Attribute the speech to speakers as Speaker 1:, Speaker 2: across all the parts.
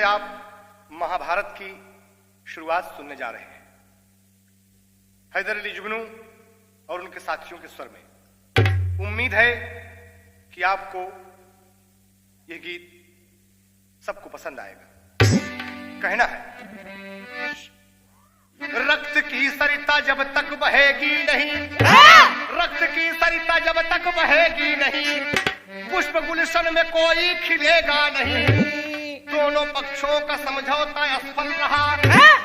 Speaker 1: आप महाभारत की शुरुआत सुनने जा रहे हैं हैदर अली जुगनू और उनके साथियों के स्वर में। उम्मीद है कि आपको यह गीत सबको पसंद आएगा। कहना है, रक्त की सरिता जब तक बहेगी नहीं, रक्त की सरिता जब तक बहेगी नहीं, पुष्प गुलशन में कोई खिलेगा नहीं। दोनों पक्षों का समझौता असफल रहा,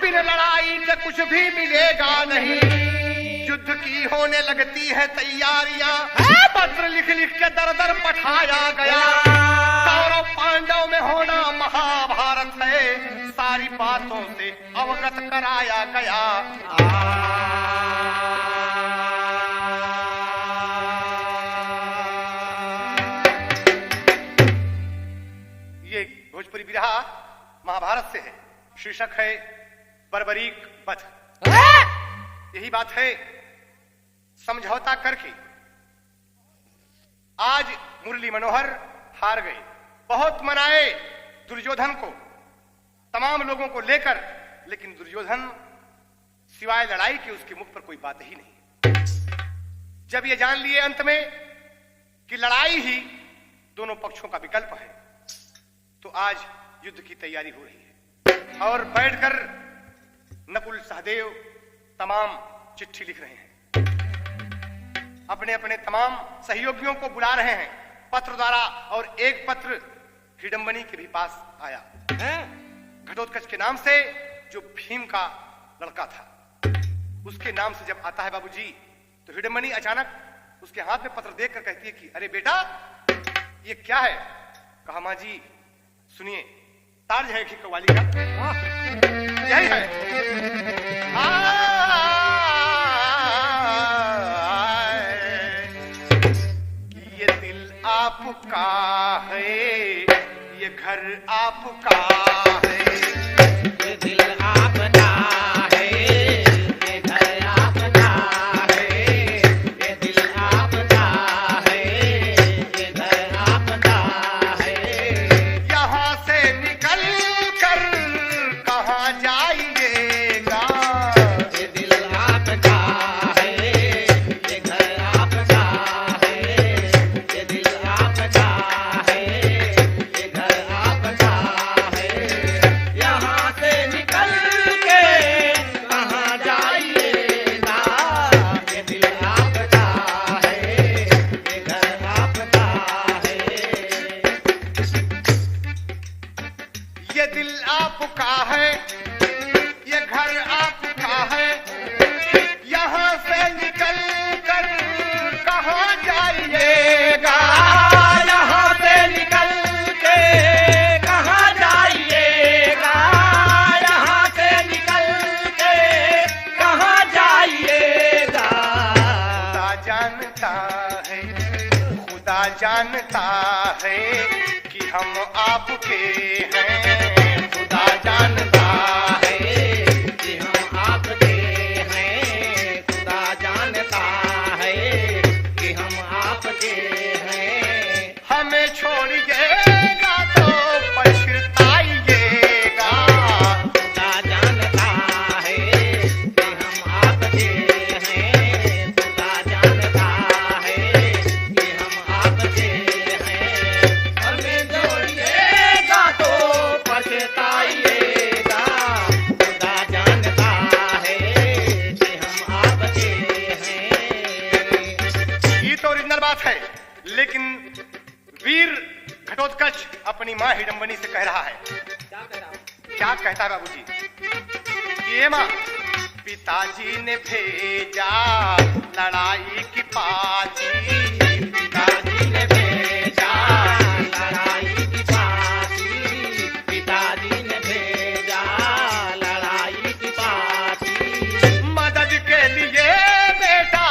Speaker 1: बिना लड़ाई के कुछ भी मिलेगा नहीं। युद्ध की होने लगती है तैयारियां, पत्र लिख लिख के दर दर पठाया गया। कौरव पांडव में होना महाभारत है, सारी बातों से अवगत कराया गया। ये भोजपुरी बिरहा महाभारत से है। शीर्षक है बर्बरीक वध। यही बात है, समझौता करके आज मुरली मनोहर हार गए। बहुत मनाए दुर्योधन को, तमाम लोगों को लेकर, लेकिन दुर्योधन सिवाय लड़ाई के उसके मुख पर कोई बात ही नहीं। जब ये जान लिए अंत में कि लड़ाई ही दोनों पक्षों का विकल्प है, तो आज युद्ध की तैयारी हो रही है और बैठकर नकुल सहदेव तमाम चिट्ठी लिख रहे हैं, अपने अपने तमाम सहयोगियों को बुला रहे हैं पत्र द्वारा। और एक पत्र हिडंबनी के भी पास आया, घटोत्कच के नाम से, जो भीम का लड़का था, उसके नाम से जब आता है बाबूजी, तो हिडंबनी अचानक उसके हाथ में पत्र देखकर कहती है कि अरे बेटा ये क्या है। कहा मां जी सुनिए, तार्ज है कव्वाली का, यही है। ये दिल आपका है, ये घर आपका है,
Speaker 2: ये दिल आपका है, ये घर आपका है, ये दिल आपका है, ये घर आपका है।
Speaker 1: यहाँ से निकल कर कहाँ जाइएगा,
Speaker 2: ये दिल आपका है, ये घर आपका है, ये दिल आपका है, ये घर आपका है। यहाँ से निकल के कहाँ जाइएगा, ये दिल आपका है, ये घर आपका है।
Speaker 1: ये दिल आपका है, ये घर आपका है। यहाँ से निकल कर कहाँ जाइएगा,
Speaker 2: यहाँ से निकल के कहाँ जाइएगा, यहाँ से निकल के कहाँ जाइएगा।
Speaker 1: खुदा जानता है, खुदा जानता है कि हम आपके हैं।
Speaker 2: खुदा जानता है कि हम आपके हैं, खुदा जानता है कि हम आपके हैं।
Speaker 1: हमें छोड़िएगा तो पछताइएगा,
Speaker 2: खुदा जानता है कि हम आपके हैं, खुदा जानता है कि हम आपके हैं। हमें जोड़िएगा तो पछताइएगा, खुदा जानता है कि हम आपके हैं।
Speaker 1: ये तो ओरिजिनल बात है, लेकिन वीर घटोत्कच अपनी मां हिडंबनी से कह रहा है। क्या कहता है बाबूजी कि ये मां, पिताजी ने भेजा लड़ाई की पाती,
Speaker 2: पिताजी ने भेजा लड़ाई की पाती, पिताजी ने भेजा लड़ाई की पाती।
Speaker 1: मदद के लिए बेटा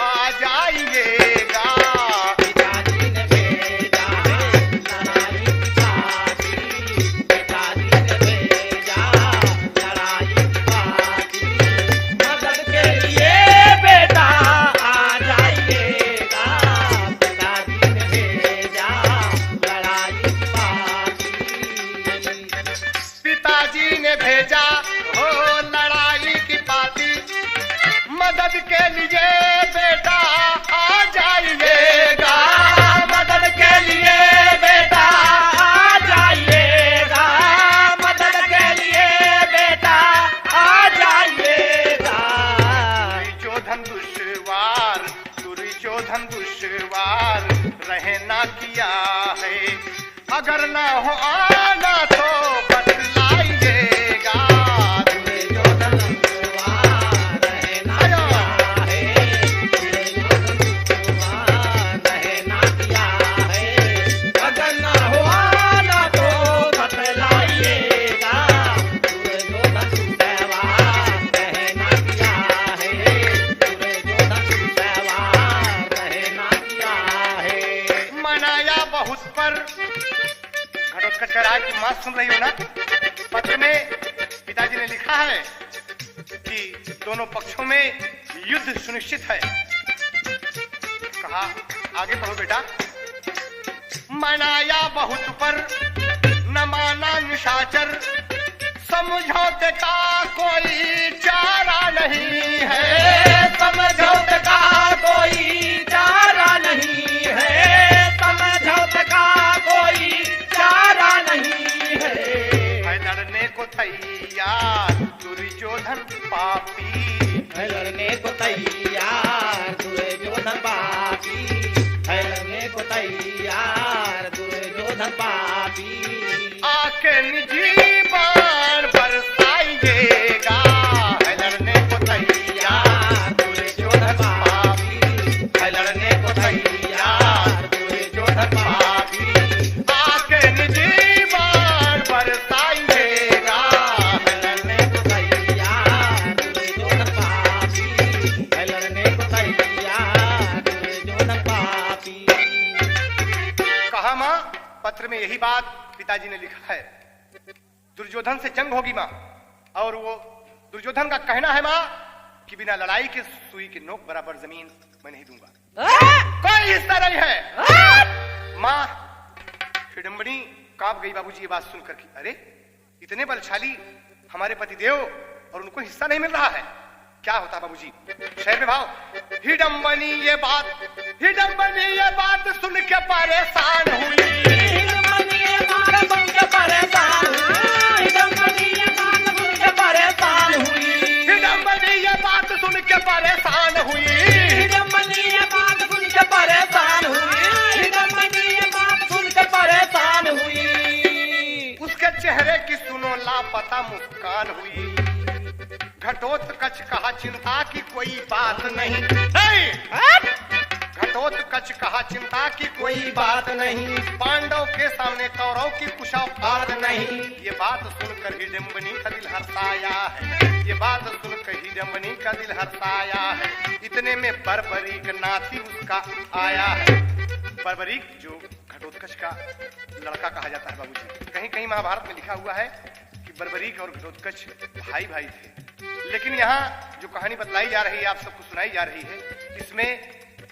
Speaker 1: आ जाइएगा,
Speaker 2: पिताजी ने भेजा है लड़ाई की पाती, पिताजी ने भेजा लड़ाई की पाती। मदद के लिए बेटा आ जाइएगा,
Speaker 1: किया है। अगर ना हो आना तो बतलाइएगा।
Speaker 2: दुर्योधन कुंवर रहना किया है, दुर्योधन कुंवर रहना किया है। अगर ना हो आना तो बतलाइएगा। दुर्योधन कुंवर रहना किया है, दुर्योधन कुंवर रहना किया है।
Speaker 1: मनाया बहुत पर घटोत्कच कह रहा है कि मां सुन रही हो ना। पत्र में पिताजी ने लिखा है कि दोनों पक्षों में युद्ध सुनिश्चित है। कहा आगे पढ़ो बेटा। मनाया बहुत पर न माना निशाचर, समझौते का कोई चारा नहीं है।
Speaker 2: समझौते का कोई चारा नहीं है, समझौते का कोई चारा नहीं है।
Speaker 1: है लड़ने को तैयार दुर्योधन पापी,
Speaker 2: है लड़ने को तैयार दुर्योधन पापी, है लड़ने को तैयार दुर्योधन पापी।
Speaker 1: आके निजी बाण बरसाइएगा। है लड़ने को तैयार दुर्योधन पापी, है लड़ने को तैयार दुर्योधन पापी। आके निजी बाण बरसाइएगा। है लड़ने को
Speaker 2: तैयार दुर्योधन पापी, है लड़ने को तैयार दुर्योधन पापी।
Speaker 1: कहा मां पत्र में यही बात पिताजी ने लिखा है। दुर्योधन से जंग होगी मां, और वो दुर्योधन का कहना है मां कि बिना लड़ाई के सुई के नोक बराबर जमीन मैं नहीं दूंगा। कोई हिस्सा नहीं है। मां हिडम्बनी कांप गई बाबूजी ये बात सुनकर कि अरे इतने बलशाली हमारे पतिदेव और उनको हिस्सा नहीं मिल रहा है, क्या होता बाबूजी। शेर में भाव। हिडम्बनी ये बात सुन के परेशान हुई।
Speaker 2: हिडम्बनी ये बात सुन के परेशान हुई, हिडम्बनी ये बात सुन के परेशान हुई,
Speaker 1: हिडम्बनी ये बात सुन के परेशान हुई।
Speaker 2: हिडम्बनी ये बात सुन के परेशान हुई, हिडम्बनी ये बात सुन के परेशान हुई।
Speaker 1: उसके चेहरे की सुनो लापता मुस्कान हुई। घटोत्कच कहा चिंता की कोई बात नहीं। घटोत्कच कहा चिंता की कोई बात नहीं। पांडव के सामने कौरव की कुशावार नहीं। ये बात सुनकर हिडम्बनी का दिल हर्षाया है। ये बात सुनकर हिडम्बनी का दिल हर्षाया है। इतने में बर्बरीक नाती उसका आया है। बर्बरीक जो घटोत्कच का लड़का कहा जाता है बाबूजी। कहीं कहीं महाभारत में लिखा हुआ है कि बर्बरीक और घटोत्कच भाई भाई थे, लेकिन यहाँ जो कहानी बतलाई जा रही है, आप सबको सुनाई जा रही है, इसमें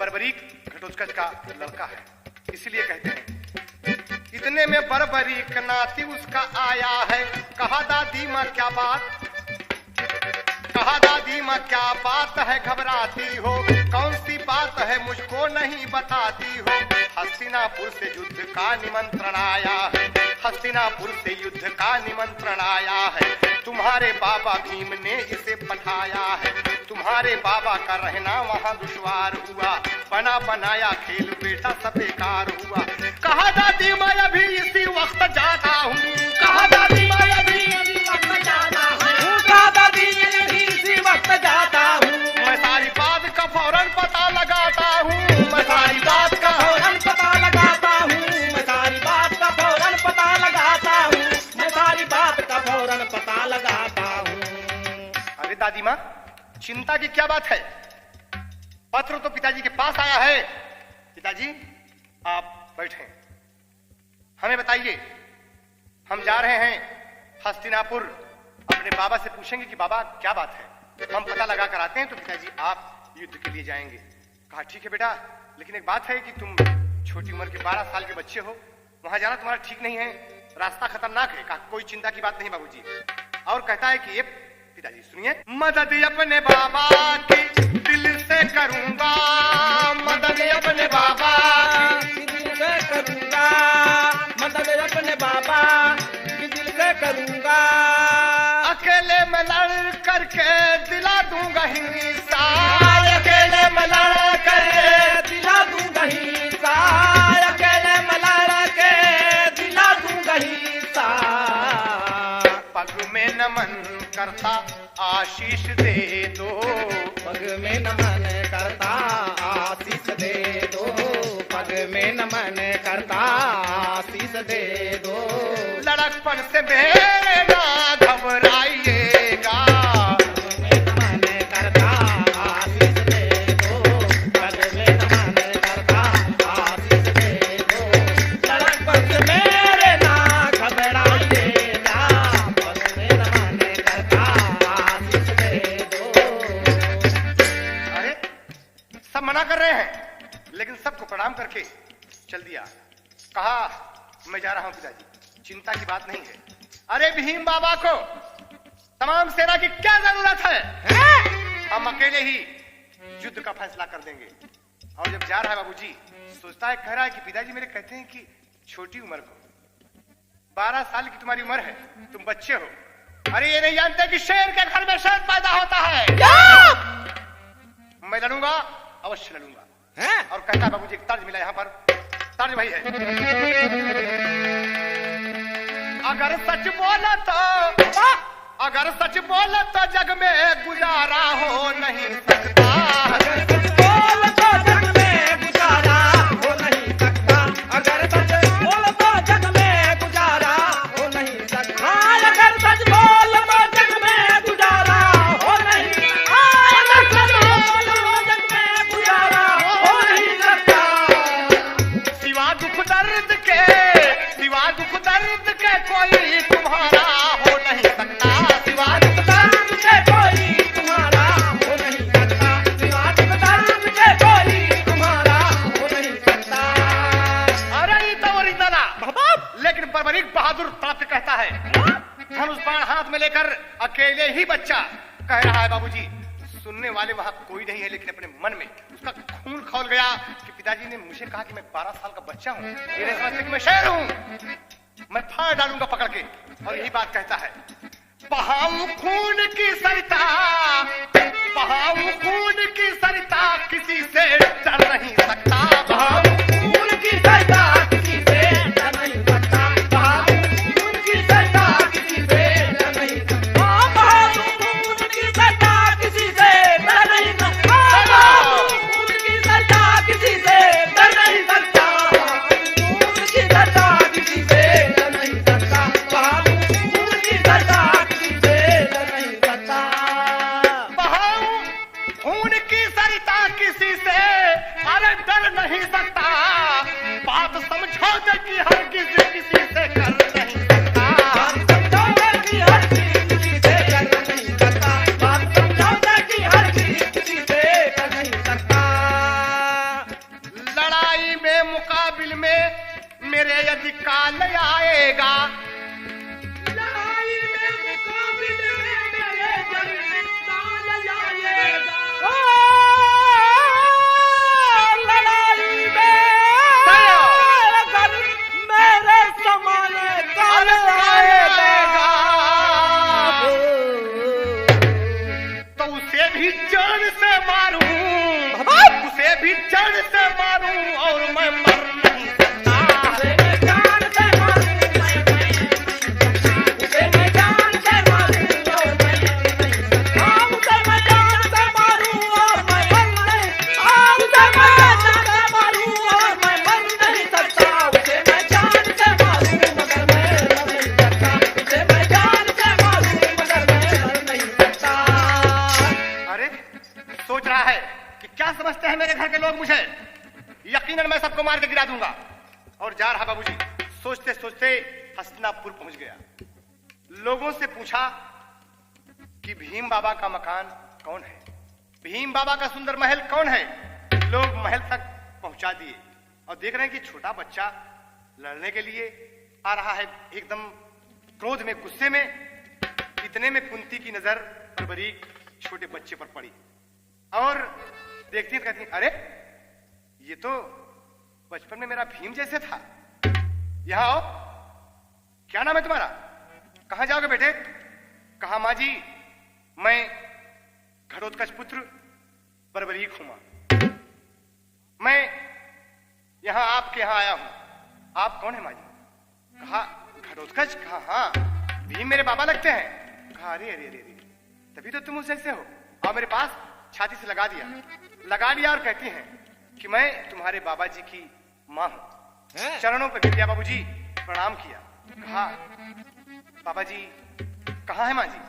Speaker 1: बर्बरीक घटोत्कच का लड़का है। इसीलिए कहते हैं इतने में बर्बरीक नाती उसका आया है। कहा दादी माँ क्या बात, कहा दादी माँ क्या बात है घबराती हो। कौन सी बात है मुझको नहीं बताती हो। हस्तिनापुर से युद्ध का निमंत्रण आया है। हस्तिनापुर से युद्ध का निमंत्रण आया है। तुम्हारे बाबा भीम ने इसे पठाया है। तुम्हारे बाबा का रहना वहाँ दुश्वार हुआ। बना बनाया खेल बेटा सब बेकार हुआ। कहा दादी मैं अभी इसी वक्त जाता हूँ। कहा दादी मैं अभी इसी वक्त जाता हूँ।
Speaker 2: कहा दादी मैं अभी इसी वक्त जाता हूँ।
Speaker 1: मैं सारी बात का फौरन पता लगाता हूँ। मैं सारी बात का
Speaker 2: फौरन पता लगाता हूँ, मैं सारी बात का फौरन पता लगाता हूँ, मैं सारी बात का फौरन पता लगाता हूँ।
Speaker 1: अरे दादी माँ चिंता की क्या बात है। पत्र तो पिताजी के पास आया है। पिताजी आप बैठे, हमें बताइए, हम जा रहे हैं हस्तिनापुर। अपने बाबा से पूछेंगे कि बाबा क्या बात है, हम पता लगा कर आते हैं। तो पिताजी आप युद्ध के लिए जाएंगे। कहा ठीक है बेटा, लेकिन एक बात है कि तुम छोटी उम्र के 12 साल के बच्चे हो, वहां जाना तुम्हारा ठीक नहीं है, रास्ता खतरनाक है। कहा कोई चिंता की बात नहीं बाबूजी। और कहता है कि ये पिताजी सुनिए, मदद अपने बाबा की दिल से करूंगा। मदद अपने बाबा
Speaker 2: की दिल से करूंगा, मदद अपने बाबा की दिल से करूंगा।
Speaker 1: अकेले में लड़ करके दिला दूंगा हिंसा।
Speaker 2: अकेले में लड़ करके दिला दूंगा हिंसा। अकेले
Speaker 1: आशीष दे दो।
Speaker 2: पग में नमन करता आशीष दे दो, पग में नमन करता आशीष दे दो।
Speaker 1: लड़कपन से मेरे ना घबराइएगा,
Speaker 2: पग में नमन करता आशीष दे दो, पग में नमन करता आशीष दे दो। लड़कपन से मेरे ना घबराइएगा, पग में नमन करता आशीष दे दो।
Speaker 1: अरे सब मना कर रहे हैं, लेकिन सबको प्रणाम करके चल दिया। कहा मैं जा रहा हूं पिताजी, चिंता की बात नहीं है। अरे भीम बाबा को तमाम सेना की क्या जरूरत है? हम अकेले ही युद्ध का फैसला कर देंगे। और जब जा रहा है बाबूजी, सोचता है, कह रहा है कि पिताजी मेरे कहते हैं कि छोटी उम्र को 12 साल की तुम्हारी उम्र है, तुम बच्चे हो। अरे ये नहीं जानते कि शेर के घर में शेर पैदा होता है। मैं लड़ूंगा, अवश्य लड़ूंगा। और कहता है बाबूजी, एक तर्ज मिला यहाँ पर, तर्ज भाई है। अगर सच बोला तो, अगर सच बोला तो जग में गुजारा हो नहीं सकता।
Speaker 2: अगर सच बोल तो जग में गुजारा हो नहीं सकता, अगर सच बोल तो जग में गुजारा हो नहीं सकता। अगर सच बोल तो जग में गुजारा हो नहीं सकता, अगर सच बोल तो जग में गुजारा हो नहीं सकता।
Speaker 1: सिवा दुख दर्द के, सिवा दुख दर्द के कोई तुम्हारा हो नहीं सकता।
Speaker 2: सिवा दुख दर्द के कोई तुम्हारा हो नहीं सकता, सिवा दुख दर्द के कोई तुम्हारा हो नहीं सकता।
Speaker 1: अरे ये तो ओरिजिनल, लेकिन बर्बरीक बहादुर प्राप्त कहता है, धनुष बाण हाथ में लेकर अकेले ही बच्चा कह रहा है बाबूजी। सुनने वाले वहां कोई नहीं है, लेकिन अपने मन में उसका खून खौल गया कि पिताजी ने मुझे कहा कि मैं 12 साल का बच्चा हूं, ये नहीं समझते कि मैं शेर हूं, मैं फाड़ डालूंगा पकड़ के। और यही बात कहता है, बहाऊं खून की सरिता, बहाऊं खून की सरिता, किसी से डर नहीं सकता।
Speaker 2: बहाऊं खून की सरिता, किसी से डर नहीं सकता। बहाऊं खून की सरिता, किसी से डर नहीं सकता। बहाऊं खून की सरिता, किसी से डर नहीं सकता। बहाऊं खून की सरिता, किसी से डर नहीं सकता। खून की सरिता, किसी से डर नहीं सकता। बहाऊं खून की सरिता, किसी से डर नहीं सकता।
Speaker 1: बहाऊं खून की सरिता, किसी से अरे डर नहीं सकता। बात समझौते की हर किसी किसी से कर नहीं सकता।
Speaker 2: समझौते की हर चीज किसी से कर नहीं सकता। बात समझौते की हर चीज किसी से कर नहीं सकता।
Speaker 1: लड़ाई में मुकाबिल में मेरे यदि काल आएगा,
Speaker 2: लड़ाई में मुकाबिल में मेरे जन काल आएगा। लड़ाई में अगर मेरे समान काल आएगा,
Speaker 1: तो उसे भी जान से मारूं, उसे भी जान से मारूं और मैं मर नहीं सकता।
Speaker 2: उसे मैं जान से मारूं, उसे मैं जान से मारूं और मैं मर नहीं सकता। उसे मैं जान से मारूं और मैं मर नहीं, उसे मैं जान से मारूं और मैं मर नहीं सकता। उसे मैं जान से मारूं मगर मैं मर नहीं सकता। उसे मैं जान से मारूं मगर मैं मर नहीं सकता।
Speaker 1: अरे सोच रहा है कि क्या समझते हैं मेरे घर के लोग मुझे, यकीनन मैं सबको मार के गिरा दूंगा। और जा रहा बाबूजी, सोचते सोचते हसनापुर पहुंच गया। लोगों से पूछा कि भीम बाबा का मकान कौन है, भीम बाबा का सुंदर महल कौन है। लोग महल तक पहुंचा दिए और देख रहे हैं कि छोटा बच्चा लड़ने के लिए आ रहा है, एकदम क्रोध में, गुस्से में। इतने में कुंती की नजर बर्बरीक छोटे बच्चे पर पड़ी और देखती हैं, कहती हैं, अरे ये तो बचपन में मेरा भीम जैसे था। यहां आओ, क्या नाम है तुम्हारा, कहां जाओगे बेटे। कहा माँ जी, मैं घटोत्कच पुत्र बर्बरीक हूं मां, मैं यहां आपके यहां आया हूं। आप कौन है माँ जी। कहा घटोत्कच। कहा हाँ, भीम मेरे बाबा लगते हैं। कहा अरे अरे अरे, तभी तो तुम उस जैसे हो। और मेरे पास छाती से लगा दिया और कहती हैं कि मैं तुम्हारे बाबा जी की माँ हूँ। चरणों पर गिर गया बाबूजी, प्रणाम किया। कहा बाबा जी कहाँ है माँ जी?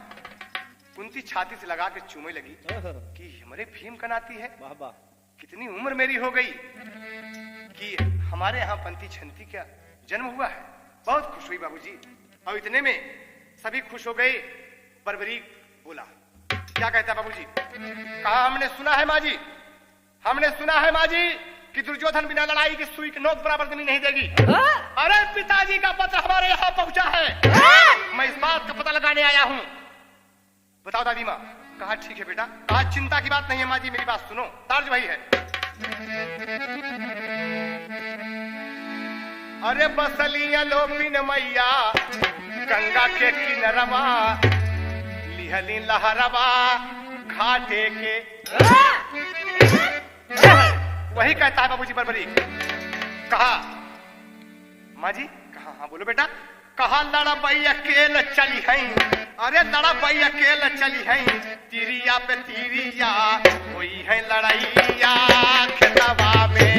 Speaker 1: कुंती छाती से लगा के चूमने लगी कि हमारे भीम का नाती है। कितनी उम्र मेरी हो गई कि हमारे यहाँ पंथी छंती का जन्म हुआ है। बहुत खुश हुई बाबूजी। और इतने में सभी खुश हो गए। बर्बरीक बोला, क्या कहता है बाबूजी? कहा हमने सुना है माँ जी, हमने सुना है माँ जी कि दुर्योधन बिना लड़ाई की सुई की नोक बराबर जमीन नहीं देगी। अरे पिताजी का पत्र हमारे यहाँ पहुंचा है, मैं इस बात का पता लगाने आया हूँ। बताओ दादी माँ। कहा ठीक है बेटा। कहा चिंता की बात नहीं है माँ जी, मेरी बात सुनो। तर्ज वही है, अरे बसलिया लोपिन मैया गंगा के किनरवा लिहली लहरवा घाटे के। वही कहता है बाबूजी बरबरी। कहा माँ जी? कहा हाँ बोलो बेटा। कहा लड़ा बई अकेल चली है। अरे लड़ा बई अकेल चली है, तिरिया पे तिरिया हुई है लड़ाइया खेतवा में।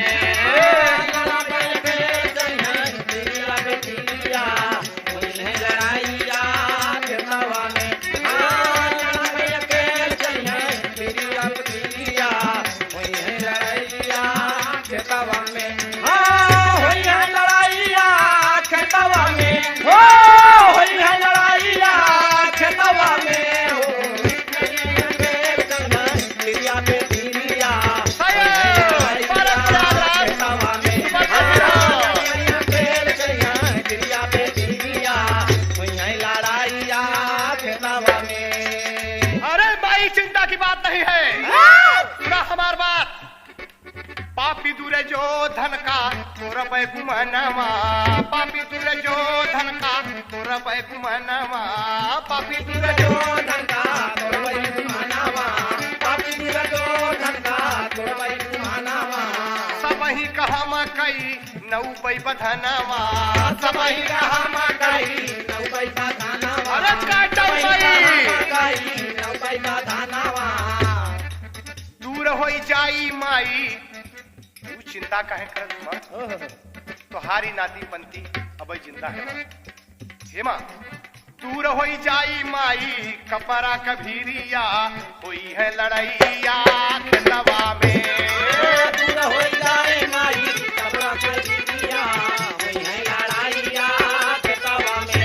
Speaker 1: चिंता की बात नहीं है, सुना हमार बात। पापी दूरे जो धन का तोरा बैगुमानवा, पापी दूरे जो धन का तोरा बैगुमानवा, पापी दूरे जो धन का तोरा बैगुमानवा, पापी दूरे जो धन का तोरा बैगुमानवा। सब ही कहा मकई नौ पै बधनवा, सब ही कहा मकई नौ पै बधनवा। अरे काटा दूर हो जाई माई, तू चिंता काहे करत मां? तोहारी नाती पंती अब जिंदा है हे मां। दूर हो जाई माई कपरा कभीरिया हुई है लड़ाइया खेतवा में। दूर हो जाई माई कपरा कभीरिया हुई है लड़ाइया खेतवा में।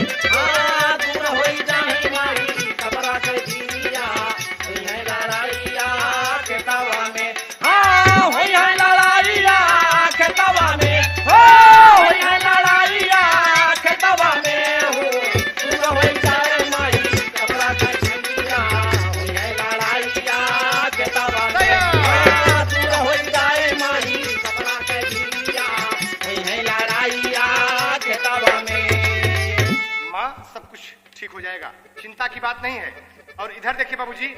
Speaker 1: दूर हो जाई माई कपरा कभीरिया हुई है लड़ाइया खेतवा में। हुई है लड़ाइया खेतवा में, हुई है लड़ाइया खेतवा में। दूर हो जाए माई कपड़ा कभीरिया हुई है लड़ाइया खेतवा में। दूर हो जाए माई कपड़ा कभीरिया हुई है लड़ाइया खेतवा में। माँ सब कुछ ठीक हो जाएगा, चिंता की बात नहीं है। और इधर देखिए बाबूजी,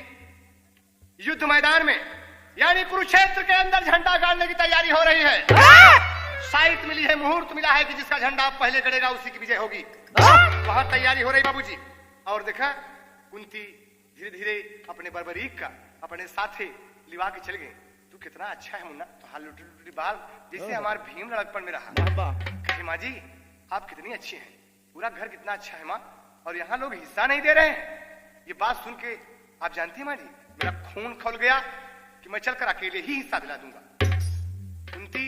Speaker 1: युद्ध मैदान में यानी कुरुक्षेत्र के अंदर झंडा गाड़ने की तैयारी हो रही है। साइट मिली है, मुहूर्त मिला है कि जिसका झंडा पहले गड़ेगा उसी की विजय होगी। वहां तैयारी हो रही बाबूजी। और देखा कुंती धीरे धीरे अपने बर्बरीक का अपने साथे लिवा के चल गए। तू कितना अच्छा है मुन्ना, तो हाल लुटी बाल जैसे हमारे भीम लड़कपन में रहा। कहे माँ जी आप कितनी अच्छी हैं, पूरा घर कितना अच्छा है माँ, और यहाँ लोग हिस्सा नहीं दे रहे हैं। ये बात सुन के आप जानती है माँ जी, मेरा खून खौल गया कि मैं चलकर अकेले ही हिस्सा दिला दूंगा। कुंती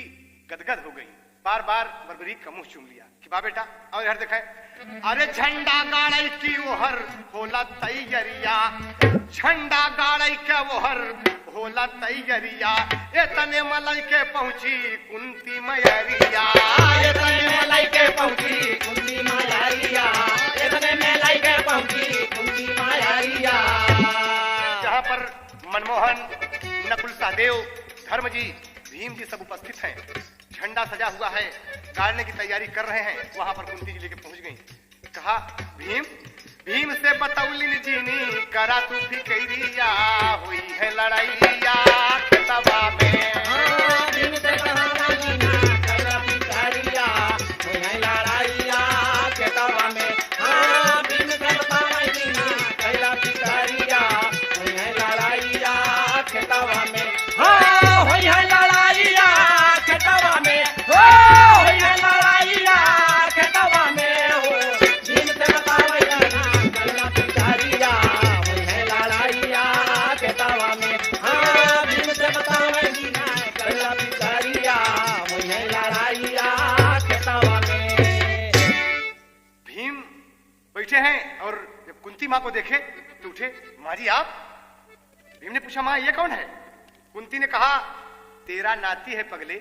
Speaker 1: गदगद हो गई, बार बार बर्बरीक का मुंह चूम लिया कि बा बेटा। और इधर देखा, अरे झंडा गाड़ई की ओहर होला तैयरिया, झंडा गाड़ई के ओहर होला तैयरिया। इतने मलई के पहुंची कुंती मैरिया, इतने मलई के पहुंची कुंती मैरिया, इतने मलई के पहुंची कुंती मैरिया। जहां पर मनमोहन, नकुल सहदेव, धर्मजी, भीम जी सब उपस्थित हैं। झंडा सजा हुआ है, गाड़ने की तैयारी कर रहे हैं। वहां पर कुंती जी लेके पहुंच गई। कहा भीम, भीम से बतौलिन जीनी करा तू फिक्रिया हुई है लड़ाइया खेतवा में। भीम से कहा जीना करा फिक्रिया हुई है लड़ाइया खेतवा में। भीम से बतावा जीना करा फिक्रिया कुंती माँ को देखे तो उठे, माँ जी आप? भीम ने पूछा माँ ये कौन है? कुंती ने कहा तेरा नाती है पगले।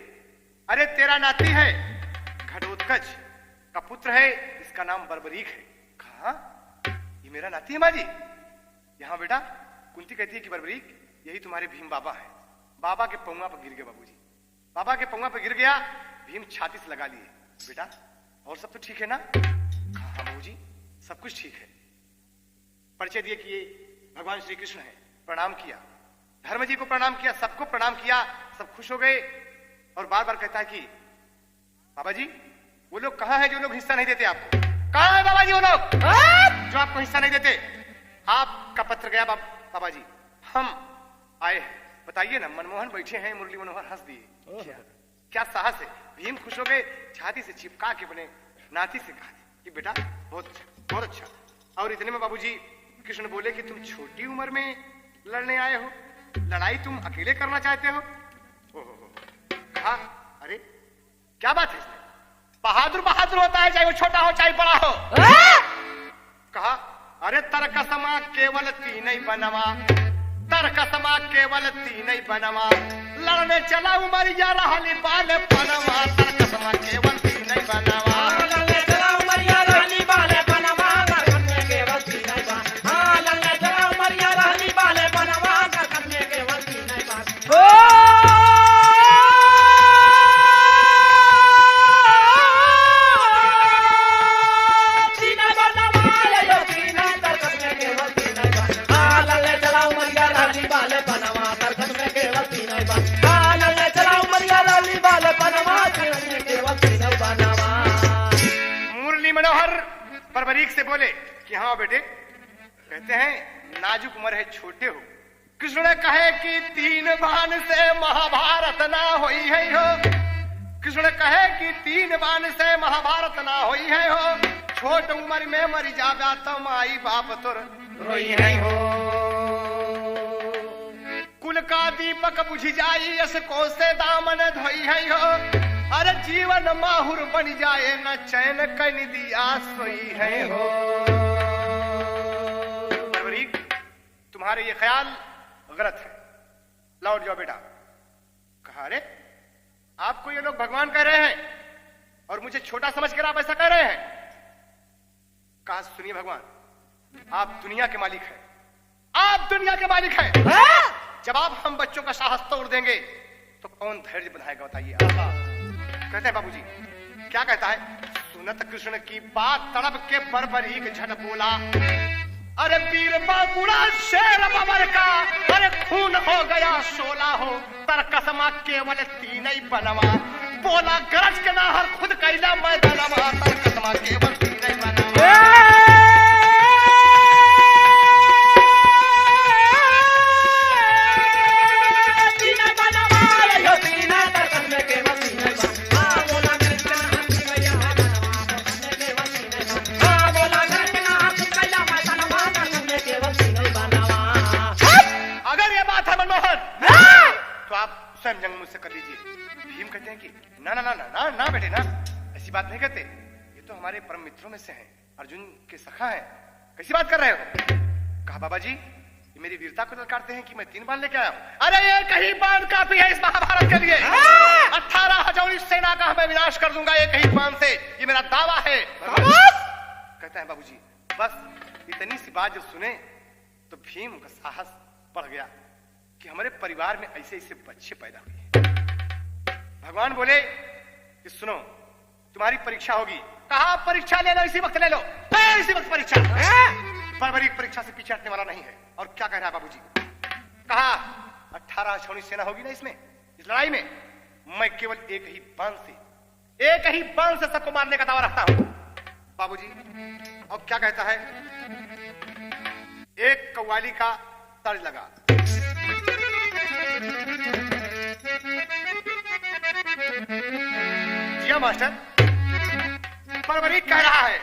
Speaker 1: अरे तेरा नाती है, घटोत्कच का पुत्र है, इसका नाम बर्बरीक है। कहा ये मेरा नाती है माँ जी? यहाँ बेटा। कुंती कहती है कि बर्बरीक यही तुम्हारे भीम बाबा है। बाबा के पौंगा पर गिर गए बाबूजी, बाबा के पौंगा पर गिर गया। भीम छाती से लगा लिए, बेटा और सब तो ठीक है ना? कहा हाँ बाबूजी सब कुछ ठीक है। परिचय दिए कि ये भगवान श्री कृष्ण है। प्रणाम किया, धर्म जी को प्रणाम किया, सबको प्रणाम किया, सब खुश हो गए। और बार बार कहता है कि बाबा जी वो लोग कहाँ हैं जो लोग हिस्सा नहीं देते आपको? कहाँ है बाबा जी वो लोग जो आपको हिस्सा नहीं देते? आपका पत्र गया बाबा जी, हम आए हैं, बताइए ना। मनमोहन बैठे हैं, मुरली मनोहर हंस दिए। क्या साहस है। भीम खुश हो गए, छाती से चिपका के अपने नाती से कहा कि बेटा बहुत अच्छा, बहुत अच्छा। और इतने में बाबूजी कृष्ण बोले कि तुम छोटी उम्र में लड़ने आए हो, लड़ाई तुम अकेले करना चाहते हो? कहा अरे क्या बात है इसमें? बहादुर बहादुर होता है, चाहे वो छोटा हो चाहे बड़ा हो। कहा अरे तरकसमा केवल तीन ही बनवा, तरकसमा केवल तीन ही बनवा, लड़ने चला उमरिया रहली बाल पनवा, तरकसमा केवल तीन ही बनवा,
Speaker 2: लड़ने चला उमरिया रहली बाल पनवा, करकत में केवल तीन ही बन। हाँ लड़ने चला उमरिया रहली बाल पनवा, करकत में केवल तीन ही बन।
Speaker 1: बर्बरीक से बोले कि हाँ बेटे, कहते हैं नाजुक उम्र है, छोटे हो। कृष्ण ने कहे कि तीन बाण से महाभारत ना होई है हो। कृष्ण ने कहे कि तीन बाण से महाभारत ना होई है हो। छोट उम्र में मरी जागा तो माई बाप तुर रोई है हो। कुल का दीपक बुझ जाई यसको से दामन धोई है हो। अरे जीवन माहुर बन जाए न चैन कन दिया सोई है हो। बर्बरीक तुम्हारे ये ख्याल गलत है, लौट जाओ बेटा। कहा अरे आपको ये लोग भगवान कह रहे हैं और मुझे छोटा समझकर आप ऐसा कह रहे हैं? कहा सुनिए भगवान, आप दुनिया के मालिक हैं, आप दुनिया के मालिक हैं। जब आप हम बच्चों का साहस तोड़ देंगे तो कौन धैर्य बनाएगा बताइए? कहते हैं बाबूजी क्या कहता है? सुनत कृष्ण की बात तड़प के बर्बरीक झट बोला, अरे वीर बाबूड़ा शेर बाबर का, अरे खून हो गया 16 हो, तरकसमा केवल तीन ही बनवा, बोला गरज के ना हर खुद कैला मैदानवा, तरकसमा केवल तीन ही बनवा। जंग मुझसे कर लीजिए। भीम कहते हैं कि ना ना ना ना ना ना बेटे ना, ऐसी बात नहीं कहते, ये तो हमारे परम मित्रों में से हैं, अर्जुन के सखा हैं, कैसी बात कर रहे हो? कहा बाबा जी ये मेरी वीरता को ललकारते हैं कि मैं 3 बाण लेके आया हूं। अरे ये कहीं बाण काफी है इस महाभारत के लिए। 18 हजारी सेना का मैं विनाश कर दूंगा एक ही बाण से, ये मेरा दावा है। कहता है बाबूजी बस इतनी सी बात जब सुने तो भीम का साहस बढ़ गया कि हमारे परिवार में ऐसे ऐसे बच्चे पैदा हुए। भगवान बोले कि सुनो तुम्हारी परीक्षा होगी। कहा परीक्षा ले लो, इसी वक्त ले लो, इसी वक्त परीक्षा। बर्बरीक परीक्षा से पीछे हटने वाला नहीं है। और क्या कह रहा है बाबूजी? कहा 18 छौनी सेना होगी ना इसमें, इस लड़ाई में मैं केवल एक ही बाण से सबको मारने का दावा रखता हूं। बाबूजी अब क्या कहता है? एक कव्वाली का तर्ज लगा, जिया मास्टर। बर्बरीक कह रहा है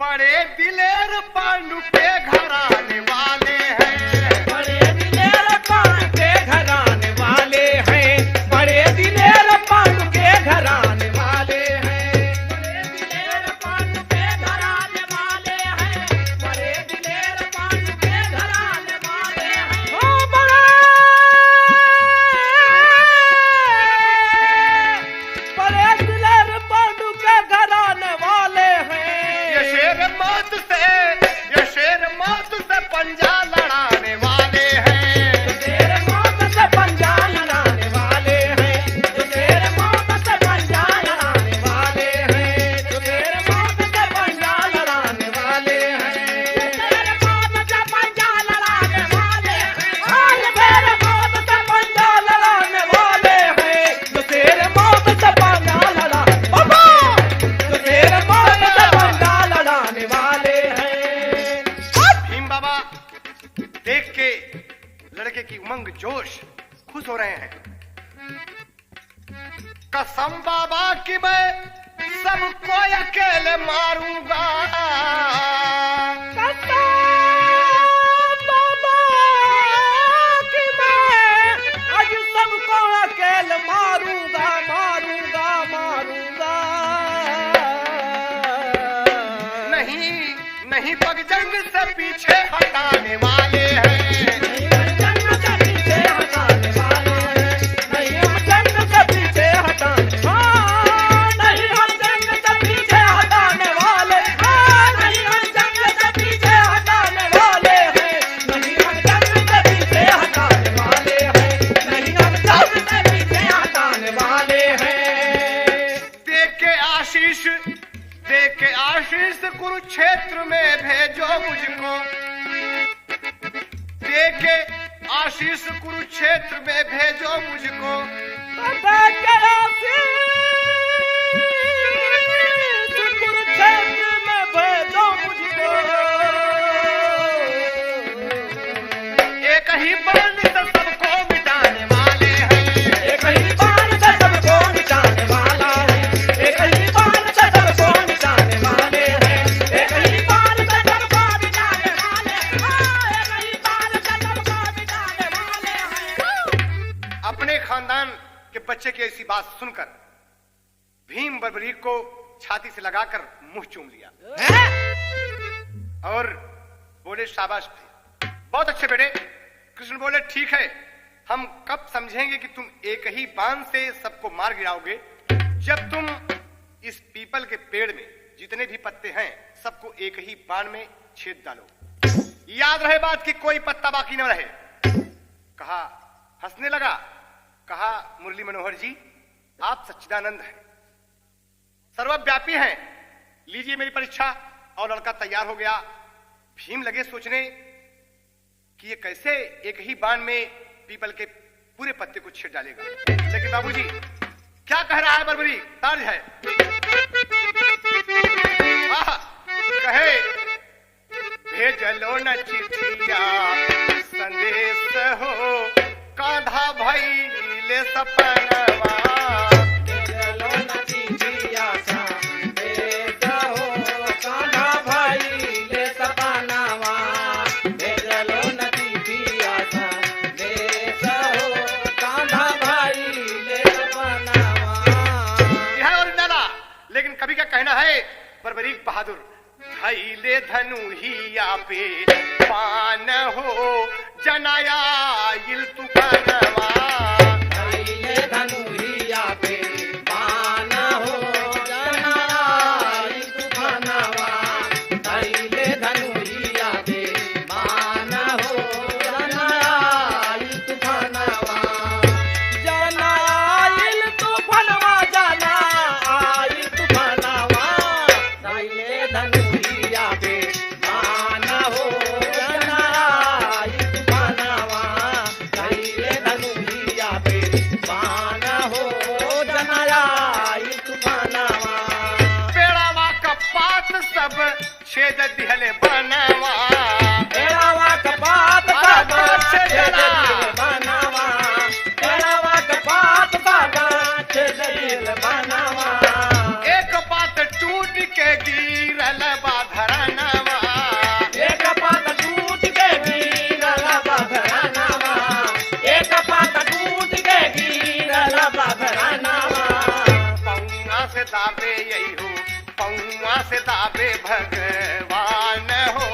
Speaker 1: बड़े दिलेर पांडु के घराने वाले हैं,
Speaker 2: बड़े दिलेर पांडु के घराने वाले हैं, बड़े दिलेर पांडु के घराने वाले हैं, बड़े दिलेर पांडु के घराने वाले हैं, बड़े दिलेर
Speaker 1: खुश हो रहे हैं। कसम बाबा की मैं सबको अकेले मारूंगा।
Speaker 2: बाबा की मैं आज सबको अकेले मारूंगा मारूंगा मारूंगा।
Speaker 1: नहीं नहीं बगजंग से पीछे हटाने वाले हैं।
Speaker 2: नहीं हम जंग से पीछे हटाने वाले हैं। नहीं हम जंग से पीछे हटाने नहीं हम जंग से पीछे हटाने वाले नहीं हम जंग से पीछे हटाने वाले हैं। नहीं हम जंग से पीछे हटाने वाले हैं। नहीं हम जंग से पीछे हटाने वाले हैं।
Speaker 1: दे के आशीष कुरुक्षेत्र में भेजो मुझको। दे के आशीष कुरुक्षेत्र में भेजो मुझको।
Speaker 2: कुरुक्षेत्र में भेजो मुझको।
Speaker 1: एक ही बाण से सबको मिटाने वाले हैं।
Speaker 2: एक ही बाण से सबको मिटाने वाला है। एक ही बाण से सबको मिटाने वाले हैं। एक ही बाण से सबको मिटाने वाले हैं। एक ही बाण से सबको मिटाने वाले हैं।
Speaker 1: अपने खानदान के बच्चे की ऐसी बात सुनकर भीम बर्बरीक को छाती से लगाकर मुंह चूम लिया और बोले शाबाश भाई, बहुत अच्छे बेटे। कृष्ण बोले ठीक है, हम कब समझेंगे कि तुम एक ही बाण से सबको मार गिराओगे, जब तुम इस पीपल के पेड़ में जितने भी पत्ते हैं सबको एक ही बाण में छेद डालो। याद रहे बात कि कोई पत्ता बाकी न रहे। कहा, हंसने लगा, कहा मुरली मनोहर जी आप सच्चिदानंद हैं, सर्वव्यापी हैं, लीजिए मेरी परीक्षा। और लड़का तैयार हो गया। भीम लगे सोचने कि ये कैसे एक ही बाण में पीपल के पूरे पत्ते को छेद डालेगा। लेकिन बाबूजी क्या कह रहा है बर्बरी, ताज है। कहे भेजलो न चिट्ठिया संदेश हो, कांधा भाई ले सपनवा।
Speaker 2: भेजलो न चिट्ठिया संदेश हो, कान्हा भाई ले सपनावा। भेजलो न चिट्ठिया संदेश हो, कान्हा भाई ले सपनावा।
Speaker 1: यह और ज्यादा। लेकिन कवि का कहना है बर्बरीक बहादुर, धैले धनुहिया पे पान हो जनाया इल तूफानवा।
Speaker 2: धैले धनुहिया पे बाण हो जनाया इल तूफानवा। धैले धनुहिया पे बाण हो जनाया इल तूफानवा। जनाया इल तूफानवा, जनाया इल तूफानवा। धैले धनुहिया पे बाण हो जनाया इल तूफानवा। धैले धनुहिया पे बाण हो जनाया इल तूफानवा।
Speaker 1: पेड़ावा का पात सब छेद दिहले बनवा।
Speaker 2: पेड़ावा का पात सब छेद दिल बनावा। पेड़ावा का पात सब छेद दिल बनावा।
Speaker 1: एक पात टूट के गिरल बाधरनवा।
Speaker 2: एक पात टूट के गिरल बाधरनवा। एक पात टूट के गिरल बाधरनवा।
Speaker 1: पौआ से दाबे यही हो, पौआ से दाबे भगवान हो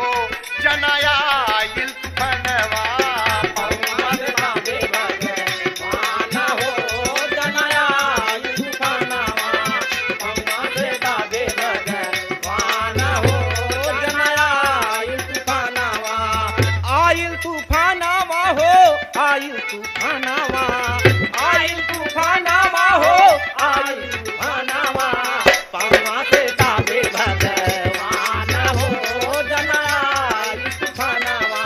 Speaker 1: जनाया इल तूफानवा।
Speaker 2: पौआ से दाबे भगवान हो जनाया इल तूफानवा। पौआ से दाबे भगवान हो जनाया इल तूफानवा। आइल तूफानवा हो, आइल तूफानवा। आइल तूफानवा हो, आइल तूफानवा। पौआ से दाबे भगवान हो जनाया इल तूफानवा।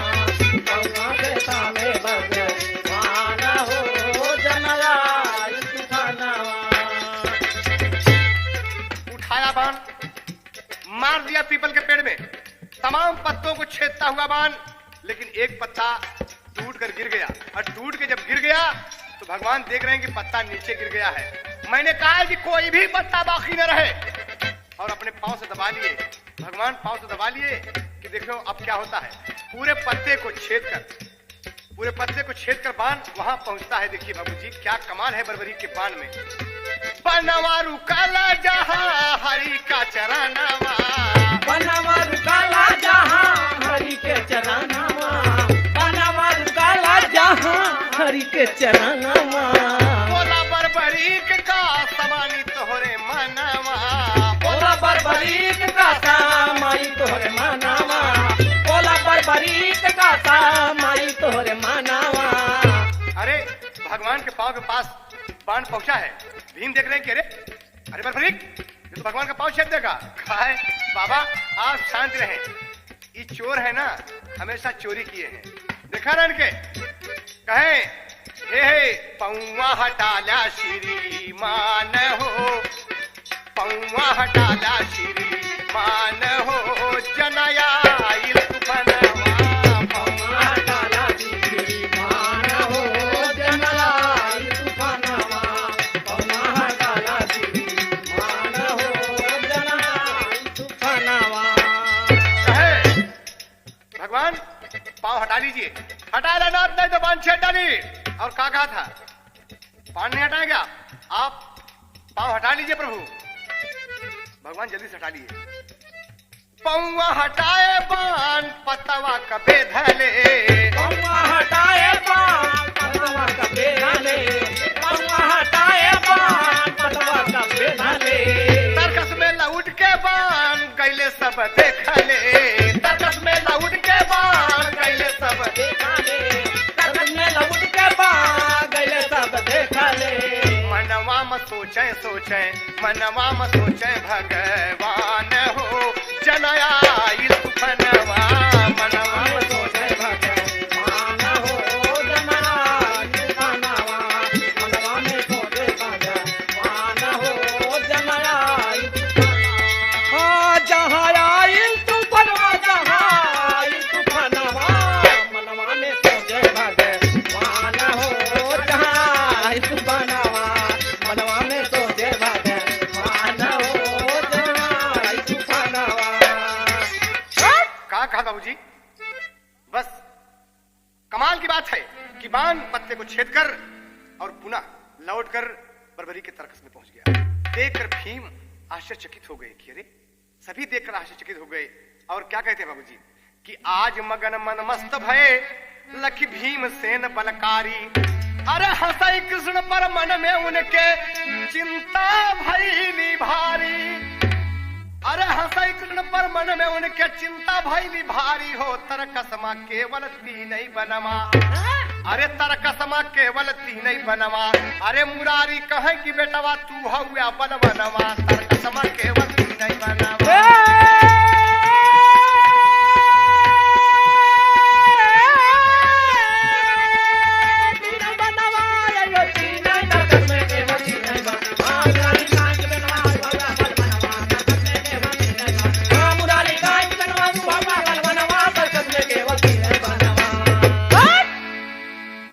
Speaker 2: पौआ से दाबे भगवान हो जनाया इल तूफानवा।
Speaker 1: उठाया बाण, मार दिया पीपल के पेड़ में, तमाम पत्तों को छेदता हुआ बाण। लेकिन एक पत्ता टूट कर गिर गया और टूट के जब गिर गया तो भगवान देख रहे हैं कि पत्ता नीचे गिर गया है। मैंने कहा है कि कोई भी पत्ता बाकी न रहे, और अपने पांव से दबा लिए। भगवान पांव से दबा लिए कि देखो अब क्या होता है। पूरे पत्ते को छेद कर बाण वहां पहुंचता है। देखिए बाबू जी क्या कमाल है बरबरी के बाण में। बनवा रुकाला जहां हरि का चरनावा,
Speaker 2: बनवा रुकाला जहां हरि के चरनावा, बनवा रुकाला जहां हरि के चरनावा।
Speaker 1: बोला बरबरीक का समानी तोहरे मनवा,
Speaker 2: बोला बरबरीक का सामाई तोहरे मनावा, बोला बरबरीक का सामाई तोहरे मनावा।
Speaker 1: अरे भगवान के पांव के पास बाण पहुंचा है। भीम देख रहे हैं कि अरे बरबरीक ये तो भगवान का पांव छेद देगा। कहा है बाबा आप शांत रहें, ये चोर है ना, हमेशा चोरी किए हैं। देखा ना इनके कहे हे पौवा हटाला श्रीमान हो, पौवा हटाला श्रीमान हो, जनाया आइल तूफानवा,
Speaker 2: पौवा हटाला श्रीमान हो, जनाया आइल तूफानवा, पौवा हटाला श्रीमान हो, जनाया आइल तूफानवा।
Speaker 1: कहे भगवान पांव हटा लीजिए। हटा लेना नहीं तो बाण छेद डाली। और क्या कहा था, बाण नहीं हटाएगा, आप पांव हटा लीजिए प्रभु। भगवान जल्दी से हटा लिए। पौवा हटाए बाण पतवा कबे धले,
Speaker 2: पौवा हटाए बाण पतवा कबे धले, पौवा हटाए बाण पतवा कबे धले।
Speaker 1: तर्कस में लौट के बाण गैले सब देखले, तर्कस में लौट के बाण गैले सब
Speaker 2: देखले, तर्कस में लौट के बाण गैले सब देखले।
Speaker 1: मनवा में सोचे सोचे, मनवा में सोचे भगवान हो, जनाया आइल तूफानवा, मनवा में सोचे
Speaker 2: भगवान हो, जनाया आइल तूफानवा, मनवा में सोचे भगवान हो, जनाया आइल तूफानवा। जहाँ आइल तूफानवा, जहाँ आइल तूफानवा, मनवा में सोचे भगवान हो, जहाँ आइल तूफानवा, मनवा में सोचे भगवान हो, जहाँ आइल तूफानवा।
Speaker 1: कहा बाबूजी। बस कमाल की बात है कि बाण पत्ते को छेद कर और पुनः लौट कर बरबरी के तर्कस में पहुंच गया। देखकर भीम आश्चर्यचकित हो गए कि अरे सभी देखकर आश्चर्यचकित हो गए। और क्या कहते हैं बाबूजी कि आज मगन मन मस्त भये लखी भीम सेन बलकारी। अरे हंसई कृष्ण पर मन में उनके चिंता भइली भारी। अरे हंसई कृष्ण पर मन में उनके चिंता भइली भारी हो। तरकसमा केवल तीन ही बनवा, अरे तरकसमा केवल तीन ही बनवा। अरे मुरारी कहे कि बेटवा तू हुआ बल बनवा, तरकसमा केवल तीन ही बनवा।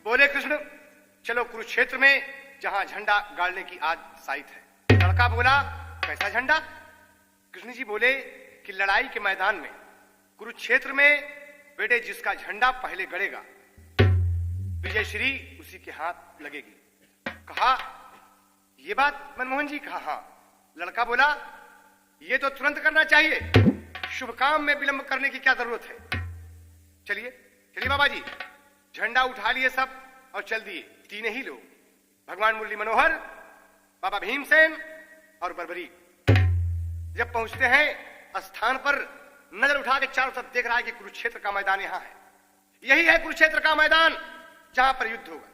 Speaker 1: बोले कृष्ण चलो कुरुक्षेत्र में जहां झंडा गाड़ने की आज साइट है। लड़का बोला कैसा झंडा? कृष्ण जी बोले कि लड़ाई के मैदान में कुरुक्षेत्र में बेटे जिसका झंडा पहले गड़ेगा विजय श्री उसी के हाथ लगेगी। कहा ये बात मनमोहन जी? कहा हाँ। लड़का बोला ये तो तुरंत करना चाहिए, शुभ काम में विलंब करने की क्या जरूरत है। चलिए चलिए बाबा जी, झंडा उठा लिए सब और चल दिए। तीन ही लोग, भगवान मुरली मनोहर, बाबा भीमसेन और बरबरी। जब पहुंचते हैं स्थान पर, नजर उठा के चारों तरफ देख रहा है कि कुरुक्षेत्र का मैदान यहाँ है। यही है कुरुक्षेत्र का मैदान जहां पर युद्ध होगा।